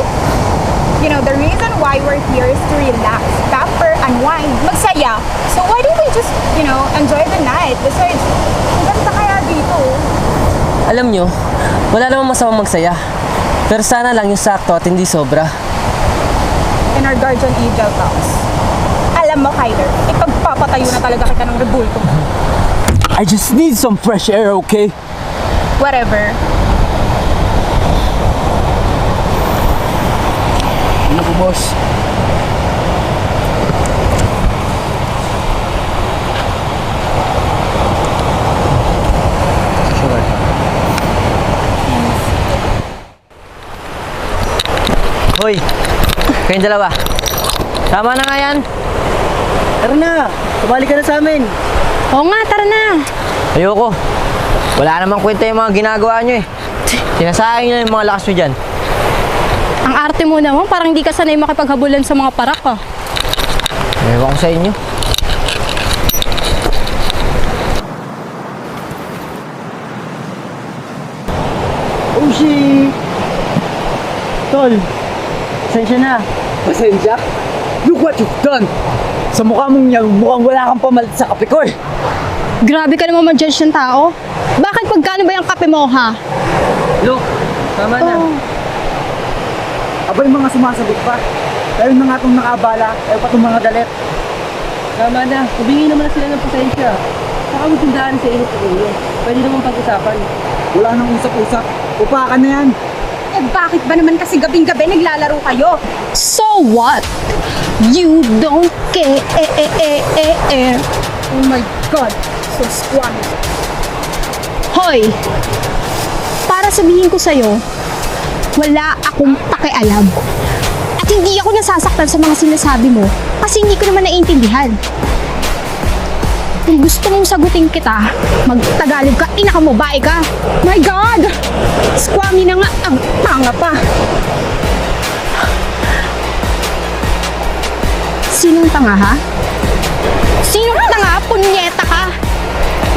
You know, the reason why we're here is to relax, pamper, unwind, magsaya. So why don't we just, enjoy the night? Besides, ang ganda kaya dito. Alam nyo, wala namang masamang magsaya. Pero sana lang yung sakto at hindi sobra. In our guardian angel talks. Alam mo, Kyler, ipagpapatayo na talaga kita ng rebulto. I just need some fresh air, okay? Whatever. Ano po, boss? Hoy, kayong dalawa. Tama na nga yan. Tara na, sumali ka na sa amin. Oo nga, tara na. Ayoko. Wala namang kwenta yung mga ginagawa nyo eh. Sinasayang nyo yung mga lakas nyo dyan. Ang arte mo naman, parang hindi ka sanay makipaghabulan sa mga parak ah. Ewan ko sa inyo. Oh, shit! Tol, Pasensya na. pasensya? Look what you've done! Sa mukha mong yan, mukhang wala kang pamalit sa kape ko eh. Grabe ka naman mag-judge ng tao. Bakit pagkano ba yung kape mo, ha? Look, tama na. Abay mga sumasagot pa. Dahil na nga itong nakabala, ayaw pa itong mga galit. Tama na. Humingi naman na sila ng pasensya. Saka magtindaan sa init sa ulo. Pwede naman pag-usapan. Wala nang usap-usap. Upakan na yan. Eh bakit ba naman kasi gabing-gabi naglalaro kayo? So what? You don't care. Oh my God. So squammy. Hoy! Para sabihin ko sa'yo, wala akong pakialam. At hindi ako nasasaktan sa mga sinasabi mo kasi hindi ko naman naiintindihan. Kung gusto mong sagutin kita, mag-Tagalog ka, ina ka mo, bae ka. My God! Squammy na nga, ang tanga pa. Sinong tanga, ha? Sinong tanga? Punyeta ka!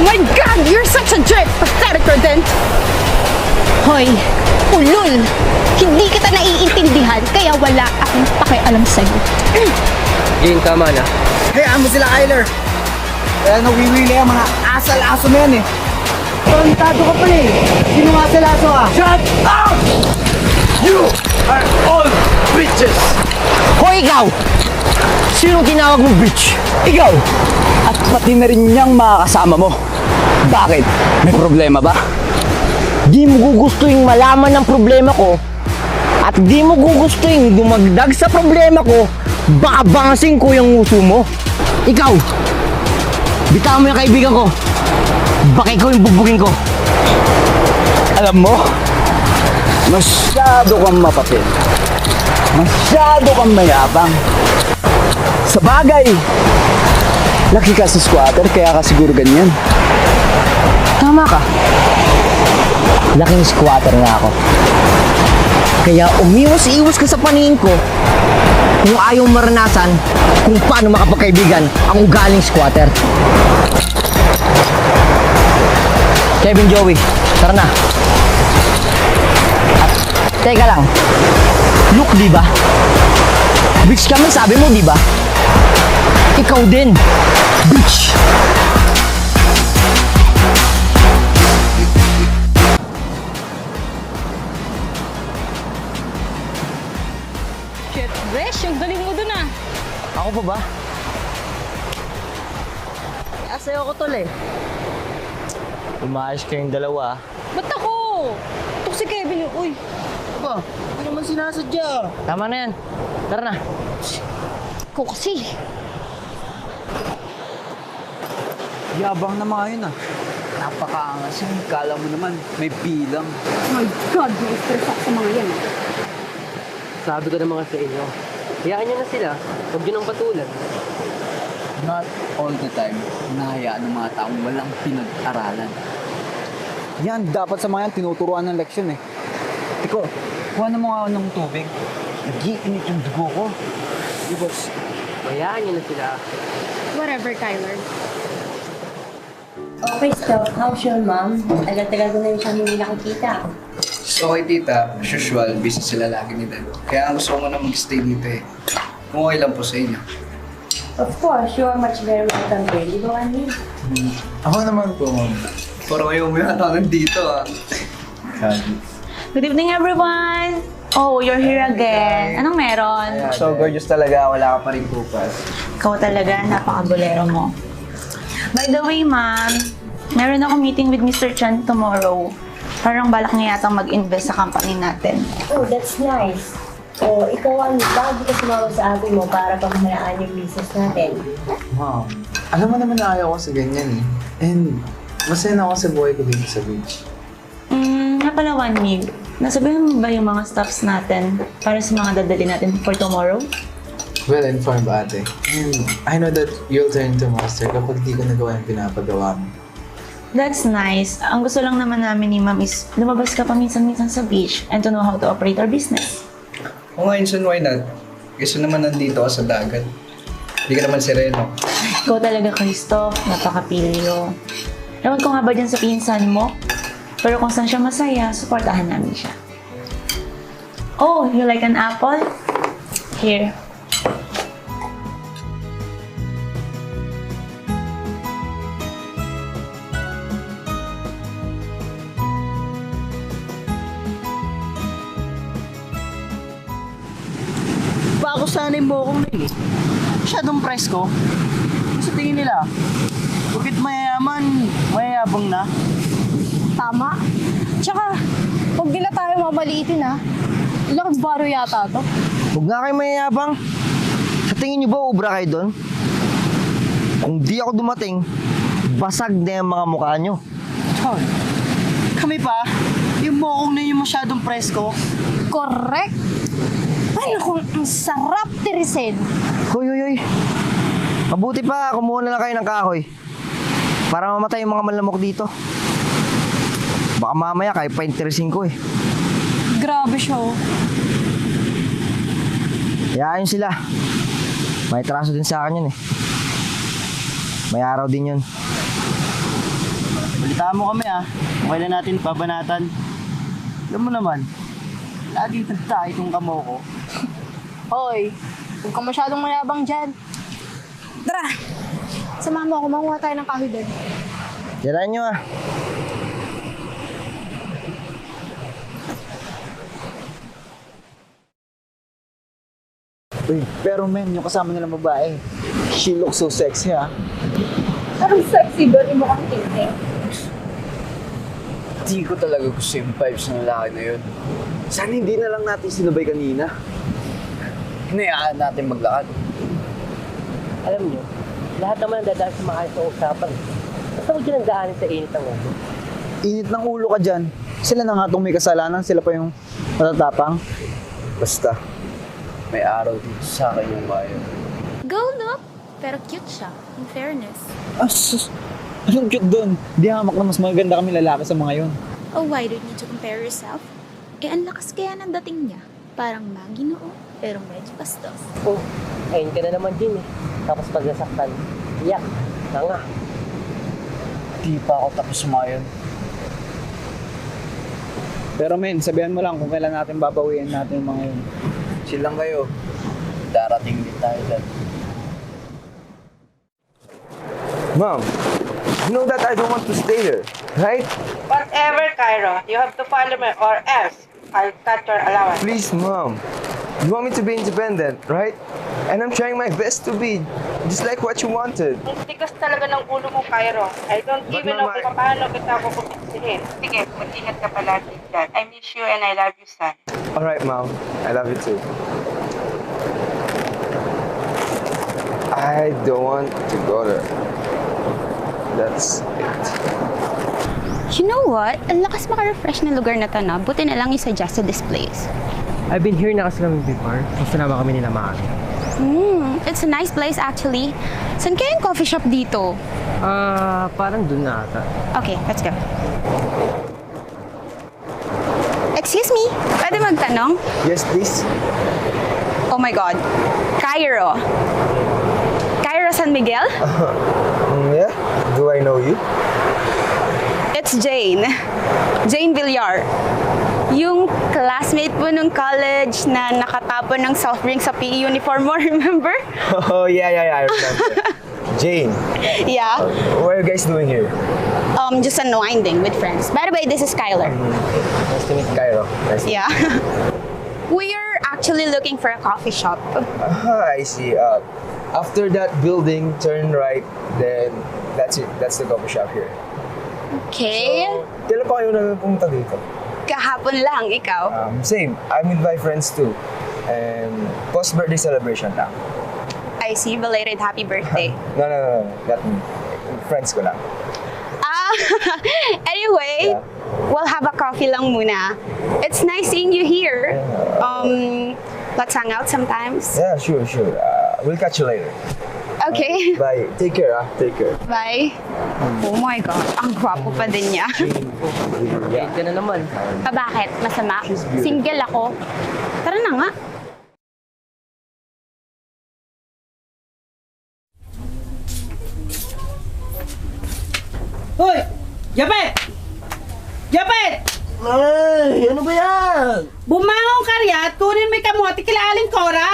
My God! You're such a jerk! Pathetic ka din! Hoy! Ulul! Hindi kita naiintindihan, kaya wala akong pakialam sa'yo. Jane, tama na. Hayaan mo sila, Kyler. Kaya nawiwili ang mga asal-aso na yan eh. Tantado ka pala eh. Sino asal-aso ka? Shut up! You are all bitches! Hoy, ikaw! Sinong tinawag mong bitch? Ikaw! At pati na rin niyang mga kasama mo. Bakit? May problema ba? Di mo gugustuhin malaman ang problema ko at di mo gugustuhin dumagdag sa problema ko, baka bangasin ko yung uso mo. Ikaw! Bitawan mo yung kaibigan ko. Baka ikaw yung bubugin ko. Alam mo, masyado kang mapapil. Masyado kang mayabang. Sa bagay, laki ka sa squatter kaya ka siguro ganyan. Tama ka. Laking squatter nga ako. Kaya umiwas-iwas ka sa paningin ko kung ayaw maranasan kung paano makapagkaibigan ang ugaling squatter. Kevin, Joey, tara na. At, teka lang. Look, di ba? Bitch kami, sabi mo, di ba? Ikaw din. Bitch! Shit, Resh, yung galing mo dun ah. Ako pa ba? Asayo ko tol eh. Umayos kayong dalawa. Ba't ako? Ito si Kevin yung, uy. ba? Hindi naman sinasadya. Tama na yan. Tara na. Ikaw kasi. Yabang na mga yun ah. Napakaangas yun. Kala mo naman, may bilang. My God, na-stress ako sa mga yan. Sabi ko naman sa inyo, hayaan nyo na sila. Huwag nyo nang patulan. Not all the time, nahayaan ng mga taong walang pinag-aralan. Yan, dapat sa mga yan, tinuturuan ng leksyon eh. Tiko, kuha na mo nga ako ng tubig. Nag-iinit yung dugo ko. Di boss? Hayaan nyo na sila. Whatever, Kyler. Okay, so, how's your mom? Tagal-tagal ko na yung siya hindi nakikita. So, okay, tita. As usual, busy sila lagi ni Dad. Kaya gusto ko na mag-stay dito eh. Kung okay lang po sa inyo. Of course, you are much very welcome here. Di ba, Annie? Ako naman po, Mom. Parang ayaw mo yata nandito ah. Good evening, everyone! Oh, you're here again. Anong meron? So gorgeous talaga, wala ka pa rin pupas. Ikaw talaga, napaka-bolero mo. By the way, ma'am, meron ako meeting with Mr. Chan tomorrow. Parang balak niya yatang mag-invest sa company natin. Oh, that's nice. Oh, ikaw ang bago ka sumama sa atin mo para pamahalaan yung business natin. Mom, alam mo naman na ayaw ko sa ganyan eh. And masaya na ako sa buhay ko dito sa beach. Nga pala, One Mig. Nasabihan mo ba yung mga staffs natin para sa mga dadali natin for tomorrow? Well informed ate. And I know that you'll turn to master kapag di ko nagawa yung pinapagawa mo. That's nice. Ang gusto lang naman namin ni ma'am is lumabas ka paminsan-minsan sa beach and to know how to operate our business. Kung ngayon, son, why not? Kasi naman nandito ka sa dagat. Hindi ka naman sireno. Ikaw talaga, Christoph. Napaka-pilyo. Ewan ko nga ba dyan sa pinsan mo? Pero kung saan siya masaya, supportahan namin siya. Oh, you like an apple? Here. Bago sana yung bokong na eh. Masyadong presko. Sa tingin nila, bakit mayayaman, mayayabang na? Tama. Tsaka, huwag nila tayo mamaliitin ha. Ilang baro yata to. Huwag nga kayo mayayabang. Sa tingin nyo ba ubra kayo doon? Kung di ako dumating, basag na yung mga mukha nyo. Tol, kami pa, yung bokong na yung masyadong presko. Correct. Ay, naku, ang sarap tirisin. Hoy. Mabuti pa, kumuha na lang kayo ng kahoy. Para mamatay yung mga malamok dito. Baka mamaya kayo pa interesin ko eh. Grabe siya oh. Hayaan yun sila. May traso din sa akin yun eh. May araw din yun. Balitaan mo kami ah. Kung kailan natin pabanatan. Alam mo naman, lagi nagtahay itong kamo ko. Hoy, huwag ka masyadong mayabang dyan. Tara, samahan mo ako, manguha tayo ng kahoy doon. Yalaan nyo ah. Uy, pero men, yung kasama nilang babae, she looks so sexy ha. Anong sexy doon? Imo kang tinte. Di ko talaga gusto yung vibes ng lalaki na yun. Sana hindi na lang natin sinabay kanina. Hinayaan natin maglakad. Alam nyo, lahat naman ang dadaan sa maayos na usapan. Basta huwag nang daanin sa init ng ulo. Init ng ulo ka dyan. Sila na nga itong may kasalanan, sila pa yung matatapang. Basta, may araw dito sa akin yung bayan. Go, look! Pero cute siya, in fairness. Anong cute doon? Di hamak na mas maganda kami lalaki sa mga yun. Oh, why do you need to compare yourself? Eh, ang lakas kaya ng dating niya. Parang maginoo, pero medyo bastos. Oh, ayun ka na naman din eh. Tapos pag nasaktan, iyak, tanga. Di pa ako tapos sumayon. Pero men, sabihan mo lang kung kailan natin babawiin natin yung mga yun. Chill lang kayo. Darating din tayo dyan. Mom, you know that I don't want to stay here, right? Whatever, Cairo. You have to follow me or else I'll cut your allowance. Please, Mom. You want me to be independent, right? And I'm trying my best to be. Just like what you wanted. Ang tigas talaga ng ulo mo, Cairo. I don't But even know Mama, kung paano kita kukumbinsihin. Sige, mag-ingat ka palagi, Dad. I miss you and I love you, son. Alright, Mom. I love you too. I don't want to go there. That's it. You know what? Ang lakas maka-refresh na lugar na to na. Buti na lang i-suggested this place. I've been here na kasi kami before. Sinama kami nila Mami. It's a nice place actually. Saan kaya yung coffee shop dito? Parang dun na ata. Okay, let's go. Excuse me, pwede magtanong? Yes, please. Oh my God. Cairo. Cairo San Miguel? Yeah? Do I know you? It's Jane. Jane Villar. Yung classmate mo nung college na nakatapon ng soft drink sa PE uniform mo, remember? Oh, yeah, I remember. Jane. Yeah. What are you guys doing here? Just unwinding with friends. By the way, this is Skylar. Nice to meet Cairo. Nice to meet Yeah. We're actually looking for a coffee shop. I see. After that building, turn right, then that's it. That's the coffee shop here. Okay. Kailan pa kayo nagpunta dito? Kahapon lang, ikaw. Same. I'm with my friends too. And post-birthday celebration lang. I see. Belated happy birthday. No. That friends ko lang. Anyway, we'll have a coffee lang muna. It's nice seeing you here. Let's hang out sometimes. Yeah, sure. We'll catch you later. Okay. Bye. Take care, Take care. Bye. Oh my God, ang gwapo pa din niya. Ka na naman. Bakit? Masama? Single ako. Tara na nga. Hoy! Japet! Japet! Ay, ano ba yan? Bumangon ka riyan at kunin mo yung kamote kila Aling Cora!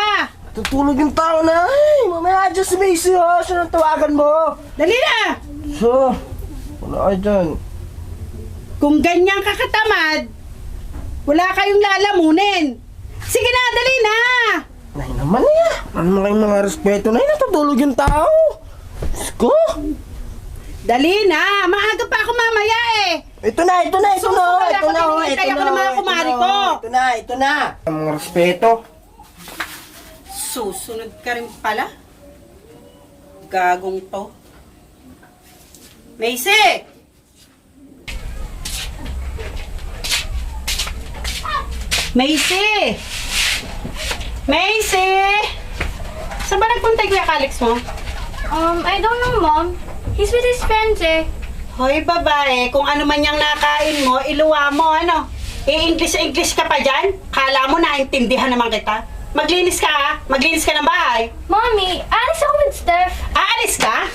Tutulog yung tao na. Ay, mamaya dyan si Macy, oh. Saan ang tawagan mo? Dali na! So, wala ka dyan. Kung ganyan kakatamad, wala kayong lalamunin. Sige na, dali na! Nay naman niya. Ano kayong mga respeto na yun? Natutulog yung tao. Diyos ko. Dali na! Maaga pa ako mamaya eh! Ito na. Susugal ako din, hinihintay ako ng mga kumari ko. Ito na. Ang mga respeto. Susunod ka rin pala? Gagong to. Macy! Macy! Macy! Saan ba nagpunta yung Kuya Calix mo? I don't know, Mom. He's with his friends eh. Hoy, babae, kung ano man yung nakain mo, iluwa mo, ano? English ka pa dyan? Kala mo naintindihan naman kita? Maglinis ka, ha? Maglinis ka ng bahay. Mommy, alis ako with Steph. Aalis ka?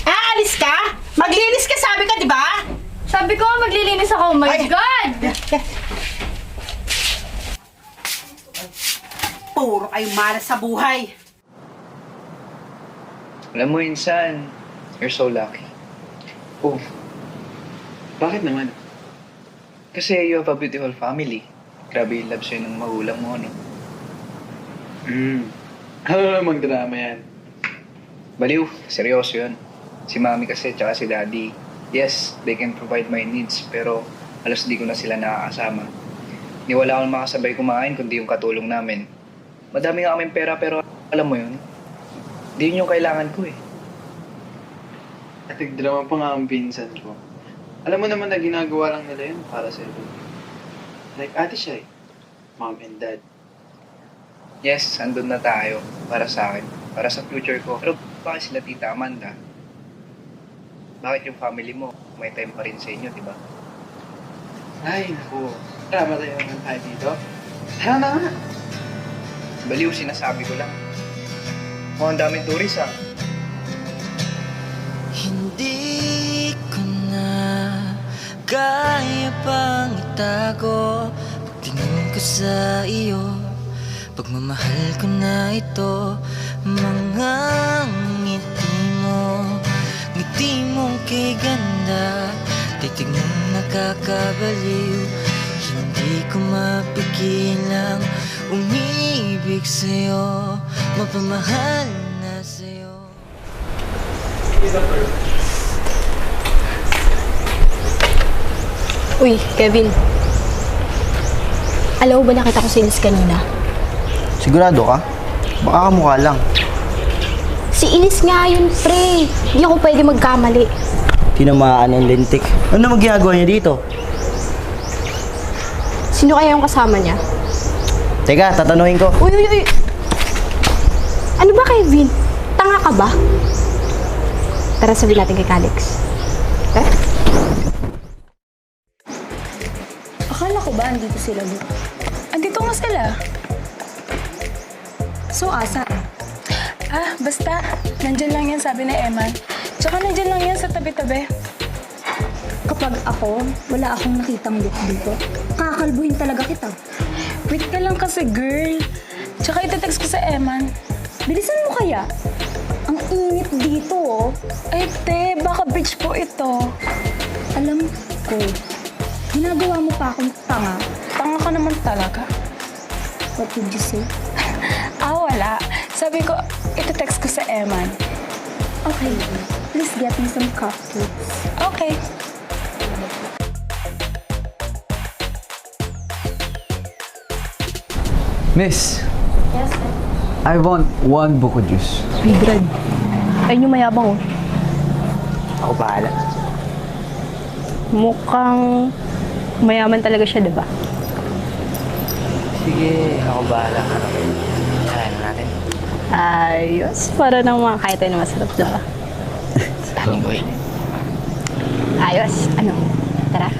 Aalis ka? Maglinis ka, sabi ka, di ba? Sabi ko, maglilinis ako. Oh my God! Puro kayo malas sa buhay. Alam mo, insan, you're so lucky. Oh, bakit naman? Kasi you have a beautiful family. Grabe yung love sa'yo ng magulang mo, no? Ano namang drama yan? Baliw, seryoso yun. Si mami kasi, tsaka si daddy. Yes, they can provide my needs, pero halos di ko na sila nakakasama. Di wala akong makasabay kumain, kundi yung katulong namin. Madami nga kaming pera, pero alam mo yun, di yun yung kailangan ko eh. At nagdrama pa nga ang pinsan ko. Alam mo naman na ginagawa lang nila yun para sa iyo. Like ate siya eh. Mom and dad. Yes, andun na tayo para sa akin, para sa future ko. Pero bakit sila Tita Amanda? Bakit yung family mo may time pa rin sa inyo, di ba? Ay, naku. Drama tayo naman tayo dito. Tara na nga. Baliw, sinasabi ko lang. Mukhang daming tourist ha. Hindi ko na kaya pang itago pagtingin ko sa iyo. Pagmamahal ko na ito. Mga ngiti mong kay ganda, titig mong nakakabaliw. Hindi ko mapigilang umibig sa'yo, mapamahal na sa'yo. Uy, Kevin. Alam mo ba nakita ko si Ilis kanina? Sigurado ka? Baka kamukha lang. Si Ilis nga yun, pre. Hindi ako pwede magkamali. Tinamaan ang lintik. Ano naman ginagawa niya dito? Sino kaya yung kasama niya? Teka, tatanungin ko. Uy, uy, uy! Ano ba, Kevin? Tanga ka ba? Tara, sabihin natin kay Calix. Tara. Akala ko ba andito sila dito? Andito nga sila. So, asa? Basta. Nandyan lang yan, sabi ni Eman. Tsaka nandyan lang yan sa tabi-tabi. Kapag ako, wala akong nakitang look dito, kakalbuhin talaga kita. Wait ka lang kasi, girl. Tsaka itetext ko sa Eman. Bilisan mo kaya? Ang init dito, oh. Ay, te, baka bitch po ito. Alam ko, ginagawa mo pa akong tanga. Tanga ka naman talaga. What did you say? Wala. Sabi ko, itetext ko sa Eman. Okay, please get me some cupcakes. Okay. Miss, Yes, sir. I want 1 buko juice. Hey, Brad. Ayun yung mayabang, oh. Ako bahala. Mukhang mayaman talaga siya, diba? Sige, ako bahala. Kaya natin. Ayos. Para nang makakain tayo na masarap, diba? Daming boy. Ayos. Ano? Tara.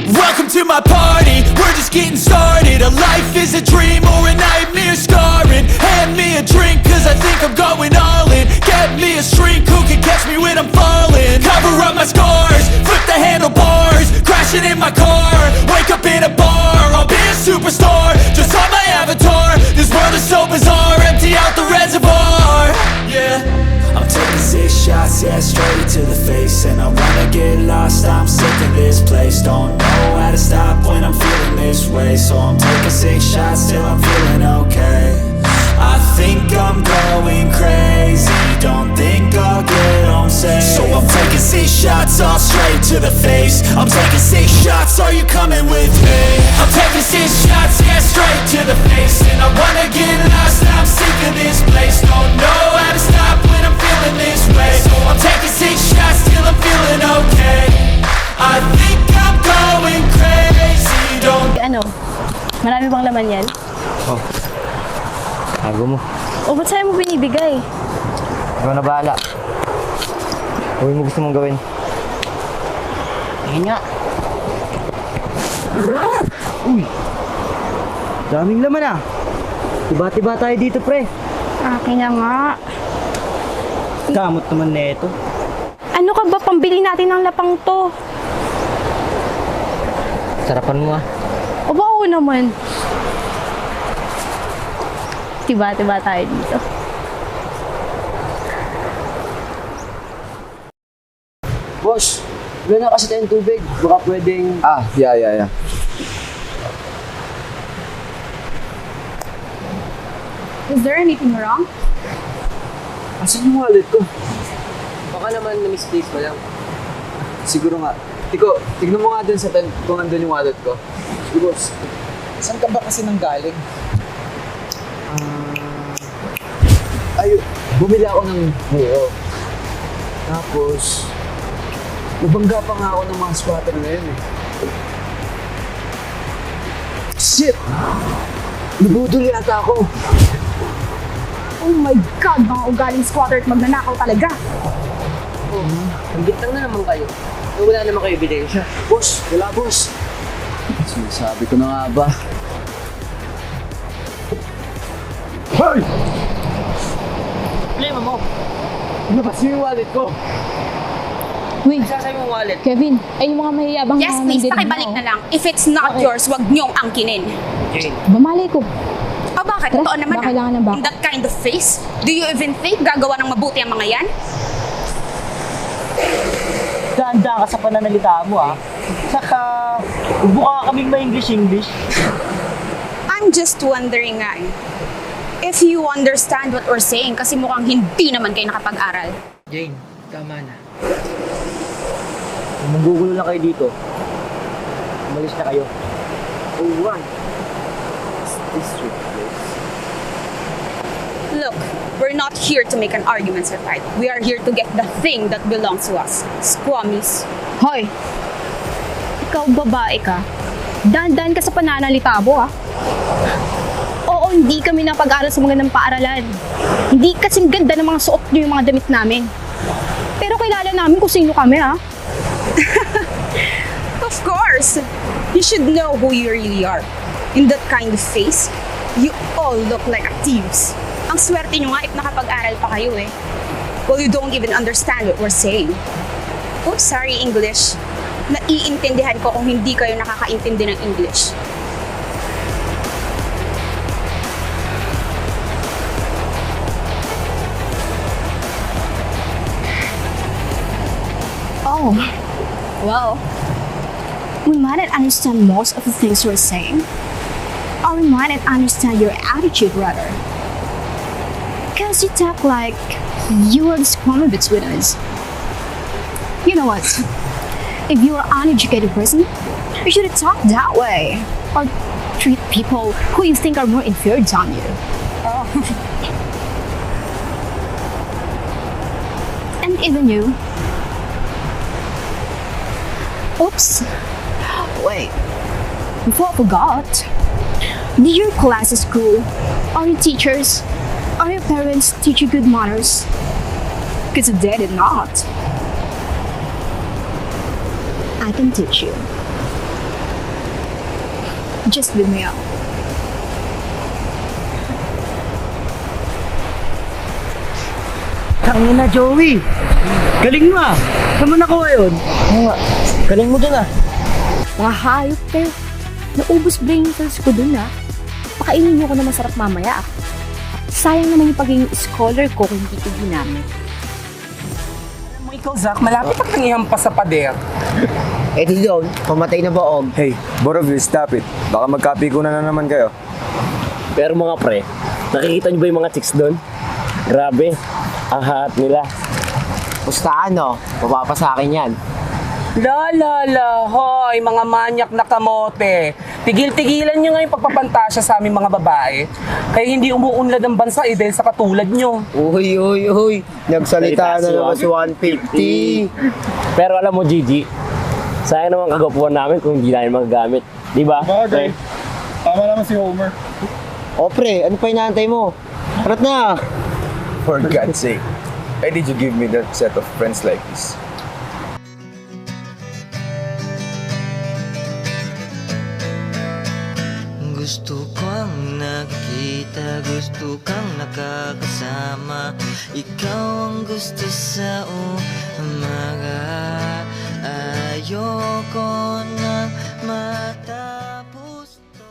Welcome to my party, we're just getting started. A life is a dream or a nightmare scarring. Hand me a drink cause I think I'm going all in. Get me a shrink who can catch me when I'm falling. Cover up my scars, flip the handlebars. Crashing in my car, wake up in a bar. I'll be a superstar, just on my avatar. This world is so bizarre, empty out the reservoir. Yeah, I'm taking 6 shots, yeah, straight to the face. And I wanna get lost, I'm sick of this place. Don't know how to stop when I'm feeling this way. So I'm taking 6 shots till I'm feeling okay. I think I'm going crazy, don't think I'll get home safe. So I'm taking 6 shots, all straight to the face. I'm taking 6 shots, are you coming with me? I'm taking 6 shots, yeah, straight to the face. And I wanna get lost, I'm sick of this place. Don't know how to stop when I'm feeling this way. So I'm taking 6 shots till I'm feeling okay. I think I'm going crazy, don't. Ano? Marami bang laman yan? Oh. Tago mo. O, ba't sa'yo mo binibigay? Ikaw na bahala. Gawin mo gusto mong gawin. Ayun nga. Uy! Daming laman ah. Tiba-tiba tayo dito, pre. Akin na nga. Gamot naman na ito. Ano ka ba? Pambili natin ng lapang to. Sarapan mo ah. O ba, oo naman. Tiba-tiba tayo dito. Boss, wala na kasi tayong tubig. Baka pwedeng... Yeah. Is there anything wrong? Asan yung wallet ko? Baka naman na-misplace mo lang. Siguro nga. Tiko, tignan mo nga dun sa tent kung nandun yung wallet ko. Sige, boss. Saan ka ba kasi nang galing? Bumili ako ng buo. Tapos, nabangga pa nga ako ng mga squatter na yun eh. Shit! Nabudol yata ako. Oh my God! Mga ugaling squatter at magnanakaw talaga. Ang na naman kayo. Wala naman kayo ebidensya. Boss, wala boss. Sinasabi ko na nga ba? Hoy! Problema mo. Nabas yung wallet ko. Wait, Sasabi mo wallet. Kevin, ay yung mga mahiyabang Yes, please, pakibalik na lang. If it's not yours, wag niyong angkinin. Jane. Bamali ko. Bakit? Totoo naman ba kailangan ng backup? In that kind of face, do you even think gagawa ng mabuti ang mga yan? Daan-daan ka sa pananalita mo ah. Buka kaming ma-English. I'm just wondering nga if you understand what we're saying kasi mukhang hindi naman kayo nakapag-aral. Jane, tama na. Kung manggugulo lang kayo dito, umalis na kayo. Oh, why? Is this your place? Look, we're not here to make an argument or fight. We are here to get the thing that belongs to us. Squammies. Hoy! Ikaw babae ka. Dandan ka sa pananalita mo, ah. Oo, hindi kami napag-aral sa magandang paaralan. Hindi kasing ganda ng mga suot niyo yung mga damit namin. Pero kilala namin kung sino kami, ah. Of course! You should know who you really are. In that kind of face, you all look like thieves. Ang swerte nyo nga if nakapag-aral pa kayo eh. Well, you don't even understand what we're saying. Oh, sorry English. Naiintindihan ko kung hindi kayo nakakaintindi ng English. Oh, well, we might not understand most of the things you're saying. Or we might not understand your attitude rather. Because you talk like you are the squammy bits with us. You know what? If you are an uneducated person, you shouldn't talk that way. Or treat people who you think are more inferior than you. Oh. And even you. Oops. Wait. Before I forgot. Did your class at school, or your teachers, or your parents teach you good manners? Because if they did not, I can teach you. Just with me out. Tangin na, Joey! Galing mo ah! Saan mo nakuha yun? Galing mo dun ah! Mga hayop kayo. Naubos brain cells ko dun ah. Pakainin niyo ko na masarap mamaya ah. Sayang naman yung pagiging scholar ko kung hindi ko ginamit. Alam mo ikaw, Zach, malapit at nangihampas sa pader. Eh di doon, pamatay na ba, Om? Hey, both of you, stop it. Baka magkapikunan na naman kayo. Pero mga pre, nakikita niyo ba yung mga chicks doon? Grabe, ang hot nila. Basta ano, mapapasa akin yan. Hoy, mga manyak na kamote. Tigil-tigilan nyo nga yung pagpapantasya sa aming mga babae. Kaya hindi umuunlad ang bansa dahil sa katulad nyo. Uy. Nagsalita na naman si 150. Pero alam mo, Gigi, sayang naman kagapuan namin kung hindi namin magagamit. Di ba? Bagay. Tama naman si Homer. O pre, ano pa inaantay mo? Arat na! For God's sake, why did you give me that set of friends like this? Gusto kang nakita, gusto kang nakakasama. Ikaw ang gusto sa umaga. Ayoko nang matapos to.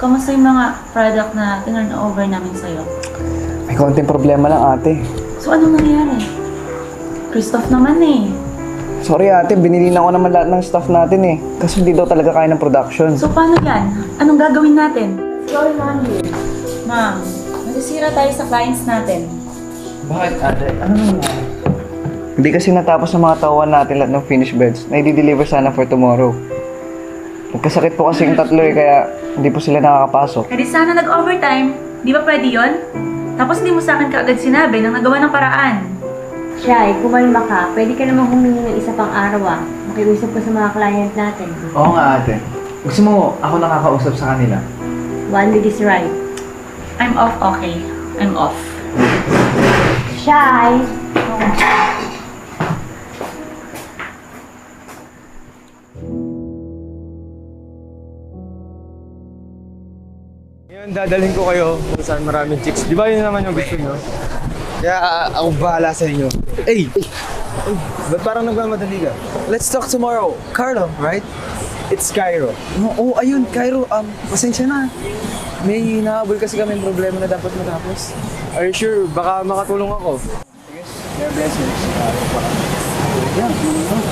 Kamusta yung mga product na turn over namin sa'yo? May konting problema lang, ate. So, anong nangyari? Christoph naman eh. Sorry, ate. Binili na ako naman lahat ng stuff natin eh. Kasi hindi daw talaga kaya ng production. So, paano yan? Anong gagawin natin? Sorry, Mami. Ma'am, nasisira tayo sa clients natin. Bakit, ate? Ano naman? Hindi kasi natapos ng mga tauhan natin lahat ng finished beds na i-deliver sana for tomorrow. Nagkasakit po kasi yung tatlo kaya hindi po sila nakakapasok. Kaya sana nag-overtime. Di ba pwede yun? Tapos hindi mo sa akin kaagad sinabi nang nagawa ng paraan. Shai, kumalma ka. Pwede ka namang humingi ng isa pang araw Makiusap ka sa mga client natin. Oo nga ate. Gusto mo ako nakakausap sa kanila? 1 week is right. I'm off, okay. I'm off. Shai! Ngayon, dadalhin ko kayo kung saan maraming chicks. Di ba yun naman yung gusto nyo? Kaya ako bahala sa inyo. Hey! Ba't parang nagmamadali ka? Let's talk tomorrow. Carlo, right? It's Cairo. Oh, ayun, Cairo. Pasensya na. May hinahabol kasi kami problema na dapat matapos. Are you sure? Baka makatulong ako. Yes, may blessings. Yeah.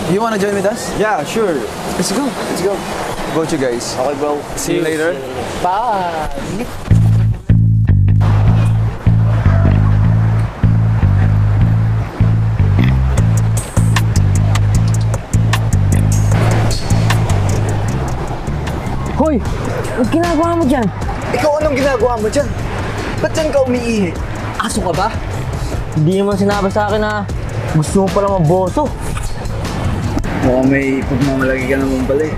You wanna join with us? Yeah, sure. Let's go. Let's go. Go to guys. Okay, bro. See you later. Bye. Hoy! Anong ginagawa mo dyan? Ikaw anong ginagawa mo dyan? Ba't dyan ka umiihi? Aso ka ba? Hindi naman sinabi sa akin na gusto mo pala maboso. Mukhang may pagmamalagi ka naman pala eh.